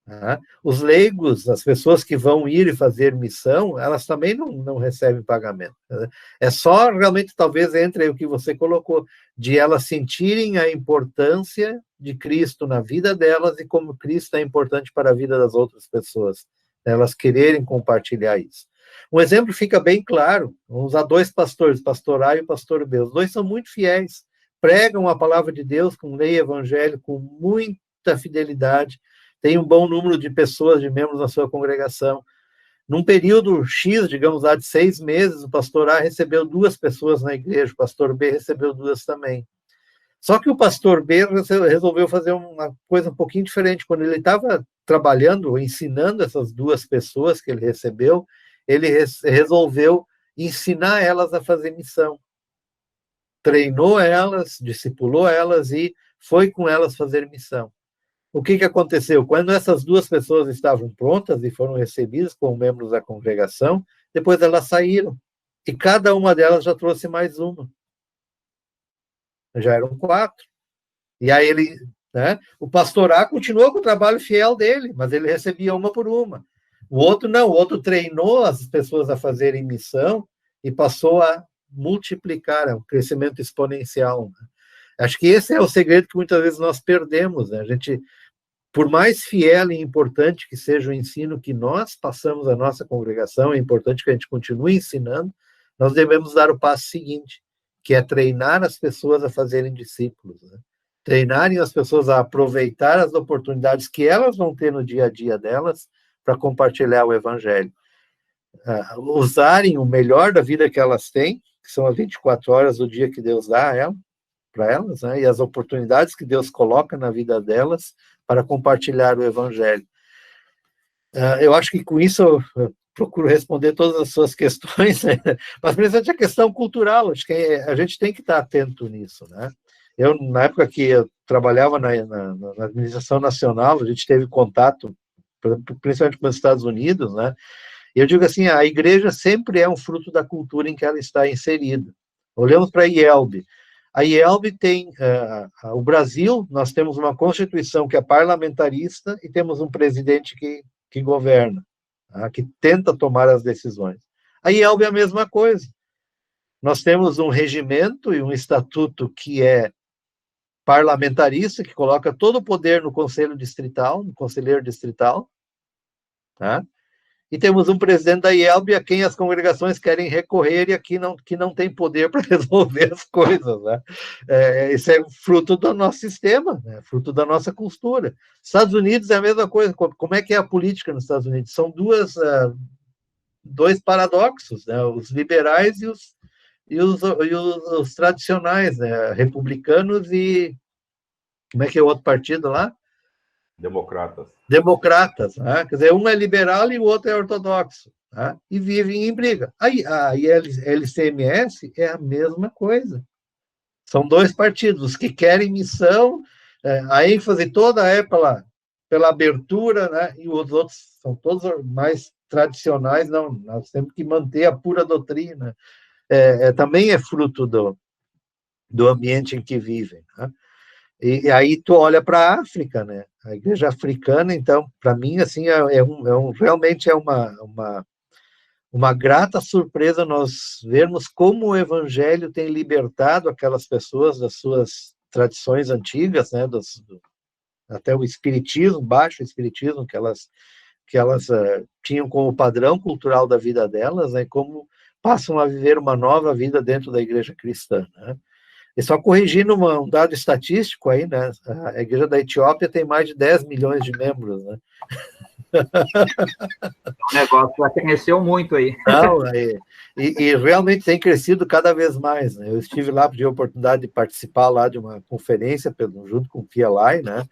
Tá? Os leigos, as pessoas que vão ir e fazer missão, elas também não recebem pagamento. É só realmente, talvez, entre o que você colocou, de elas sentirem a importância de Cristo na vida delas e como Cristo é importante para a vida das outras pessoas. Elas quererem compartilhar isso. Um exemplo fica bem claro, vamos usar 2 pastores, pastor A e o pastor B. Os 2 são muito fiéis, pregam a palavra de Deus com lei e evangelho, com muita fidelidade, tem um bom número de pessoas, de membros na sua congregação. Num período X, digamos lá, de 6 meses, o pastor A recebeu 2 pessoas na igreja, o pastor B recebeu 2 também. Só que o pastor B resolveu fazer uma coisa um pouquinho diferente. Quando ele estava trabalhando, ensinando essas 2 pessoas que ele recebeu, ele resolveu ensinar elas a fazer missão. Treinou elas, discipulou elas e foi com elas fazer missão. O que aconteceu? Quando essas 2 pessoas estavam prontas e foram recebidas como membros da congregação, depois elas saíram. E cada uma delas já trouxe mais uma. Já eram 4. E aí o pastor A continuou com o trabalho fiel dele, mas ele recebia uma por uma. O outro não, o outro treinou as pessoas a fazerem missão e passou a multiplicar, um crescimento exponencial. Né? Acho que esse é o segredo que muitas vezes nós perdemos, né? A gente, por mais fiel e importante que seja o ensino que nós passamos à nossa congregação, é importante que a gente continue ensinando, nós devemos dar o passo seguinte, que é treinar as pessoas a fazerem discípulos, né? Treinarem as pessoas a aproveitar as oportunidades que elas vão ter no dia a dia delas para compartilhar o evangelho. Usarem o melhor da vida que elas têm, que são as 24 horas do dia que Deus dá a elas, para elas, né, e as oportunidades que Deus coloca na vida delas para compartilhar o evangelho. Eu acho que com isso eu procuro responder todas as suas questões, né? Mas principalmente a questão cultural, acho que a gente tem que estar atento nisso, né? Eu, na época que eu trabalhava na administração nacional, a gente teve contato, principalmente com os Estados Unidos, né? E eu digo assim, a igreja sempre é um fruto da cultura em que ela está inserida. Olhamos para a IELB. A IELB tem, o Brasil, nós temos uma constituição que é parlamentarista e temos um presidente que governa, tá? Que tenta tomar as decisões. A IELB é a mesma coisa. Nós temos um regimento e um estatuto que é parlamentarista, que coloca todo o poder no conselho distrital, no conselheiro distrital, tá? E temos um presidente da IELB a quem as congregações querem recorrer e aqui que não tem poder para resolver as coisas, né? Isso é fruto do nosso sistema, né? Fruto da nossa cultura. Estados Unidos é a mesma coisa. Como é que é a política nos Estados Unidos? São dois paradoxos, né? Os liberais e os tradicionais, né? Republicanos e... Como é que é o outro partido lá? Democratas, né? Quer dizer, um é liberal e o outro é ortodoxo, tá? E vivem em briga. Aí a LCMS é a mesma coisa. São 2 partidos, os que querem missão, a ênfase toda é pela abertura, né? E os outros são todos mais tradicionais, não, nós temos que manter a pura doutrina. Também é fruto do ambiente em que vivem, né? E aí tu olha para a África, né? A igreja africana, então, para mim, assim, realmente é uma grata surpresa nós vermos como o evangelho tem libertado aquelas pessoas das suas tradições antigas, né? Até o espiritismo, baixo espiritismo que elas tinham como padrão cultural da vida delas, né? Como passam a viver uma nova vida dentro da igreja cristã, né? E só corrigindo um dado estatístico aí, né? A igreja da Etiópia tem mais de 10 milhões de membros, né? O negócio já cresceu muito aí. Não, e realmente tem crescido cada vez mais, né? Eu estive lá, tive a oportunidade de participar lá de uma conferência junto com o PLI, né?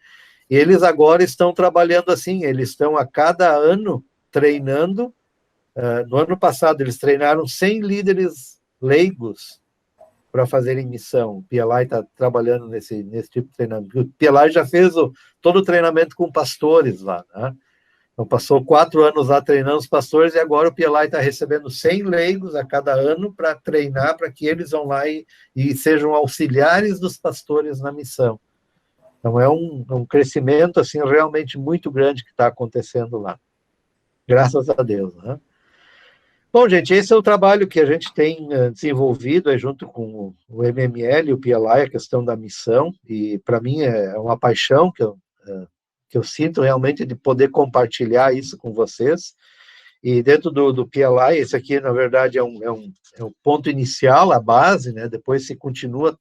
E eles agora estão trabalhando assim, eles estão a cada ano treinando no ano passado, eles treinaram 100 líderes leigos para fazerem missão. O PLI está trabalhando nesse tipo de treinamento. O PLI já fez todo o treinamento com pastores lá, né? Então, passou 4 anos lá treinando os pastores, e agora o PLI está recebendo 100 leigos a cada ano para treinar, para que eles vão lá e sejam auxiliares dos pastores na missão. Então, é um crescimento assim, realmente muito grande que está acontecendo lá. Graças a Deus, né? Bom, gente, esse é o trabalho que a gente tem desenvolvido junto com o MML e o PLI, a questão da missão, e para mim é uma paixão que eu sinto realmente de poder compartilhar isso com vocês. E dentro do PLI, esse aqui, na verdade, é um ponto inicial, a base, né? Depois se continua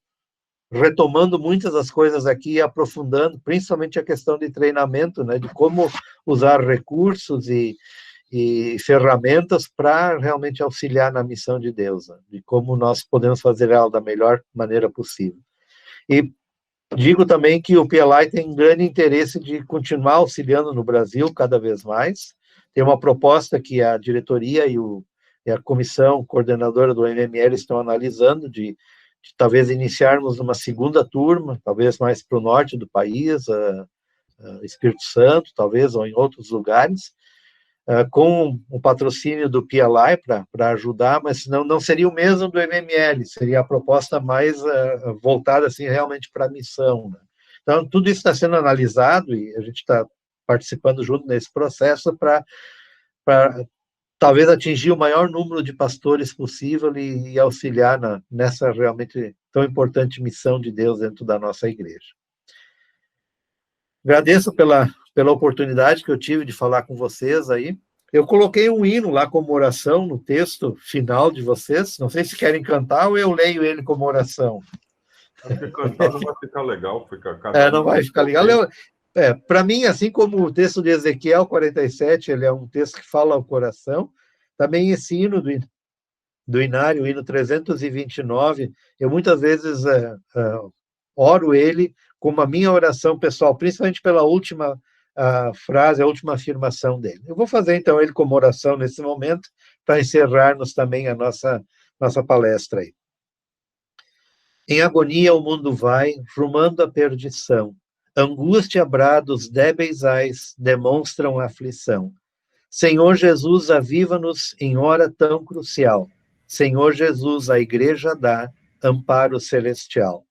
retomando muitas das coisas aqui e aprofundando, principalmente a questão de treinamento, né? De como usar recursos e ferramentas para realmente auxiliar na missão de Deus, né? De como nós podemos fazer ela da melhor maneira possível. E digo também que o PLI tem grande interesse de continuar auxiliando no Brasil cada vez mais. Tem uma proposta que a diretoria e a comissão coordenadora do MML estão analisando de talvez iniciarmos uma segunda turma, talvez mais para o norte do país, Espírito Santo, talvez, ou em outros lugares, com o patrocínio do PLI para ajudar, mas não seria o mesmo do MML, seria a proposta mais voltada assim, realmente para a missão, né? Então, tudo isso está sendo analisado e a gente está participando junto nesse processo para talvez atingir o maior número de pastores possível e auxiliar nessa realmente tão importante missão de Deus dentro da nossa igreja. Agradeço pela oportunidade que eu tive de falar com vocês aí. Eu coloquei um hino lá como oração no texto final de vocês. Não sei se querem cantar ou eu leio ele como oração. Porque cantar não vai ficar legal. Não vai ficar legal. Para mim, assim como o texto de Ezequiel 47, ele é um texto que fala ao coração, também esse hino do Inário, o hino 329, eu muitas vezes oro ele como a minha oração pessoal, principalmente pela última frase, a última afirmação dele. Eu vou fazer, então, ele como oração nesse momento, para encerrarmos também a nossa palestra aí. Em agonia o mundo vai, rumando à perdição. Angústia, brados, débeis ais, demonstram aflição. Senhor Jesus, aviva-nos em hora tão crucial. Senhor Jesus, a igreja dá amparo celestial.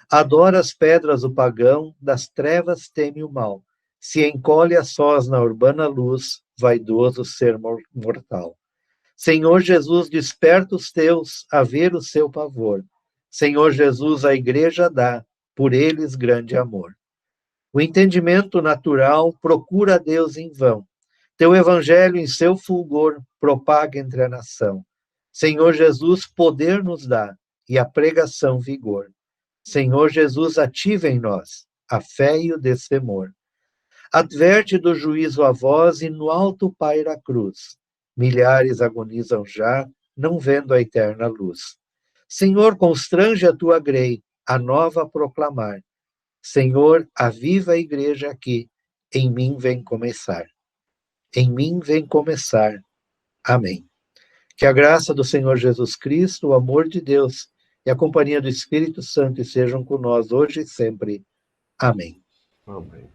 Adora as pedras o pagão, das trevas teme o mal. Se encolhe a sós na urbana luz, vaidoso ser mortal. Senhor Jesus, desperta os teus a ver o seu pavor. Senhor Jesus, a igreja dá, por eles grande amor. O entendimento natural procura a Deus em vão. Teu evangelho em seu fulgor propaga entre a nação. Senhor Jesus, poder nos dá, e a pregação vigor. Senhor Jesus, ativa em nós a fé e o destemor. Adverte do juízo a voz e no alto paira a cruz. Milhares agonizam já, não vendo a eterna luz. Senhor, constrange a tua grei, a nova a proclamar. Senhor, aviva a igreja aqui, em mim vem começar. Em mim vem começar. Amém. Que a graça do Senhor Jesus Cristo, o amor de Deus e a companhia do Espírito Santo estejam com nós hoje e sempre. Amém. Amém.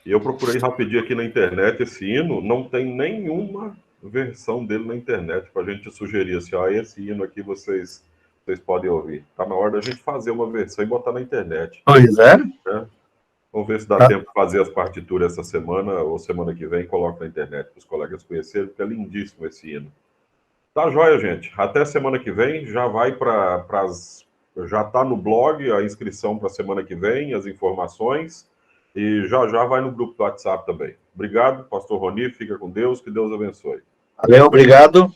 E eu procurei rapidinho aqui na internet esse hino, não tem nenhuma versão dele na internet para a gente sugerir assim, esse hino aqui vocês podem ouvir. Está na hora da gente fazer uma versão e botar na internet. Pois é. Vamos ver se dá tempo de fazer as partituras essa semana ou semana que vem, coloca na internet para os colegas conhecerem, porque é lindíssimo esse hino. Tá joia, gente. Até semana que vem, já vai já está no blog a inscrição para a semana que vem, as informações, e já vai no grupo do WhatsApp também. Obrigado, pastor Roni, fica com Deus, que Deus abençoe. Valeu, obrigado.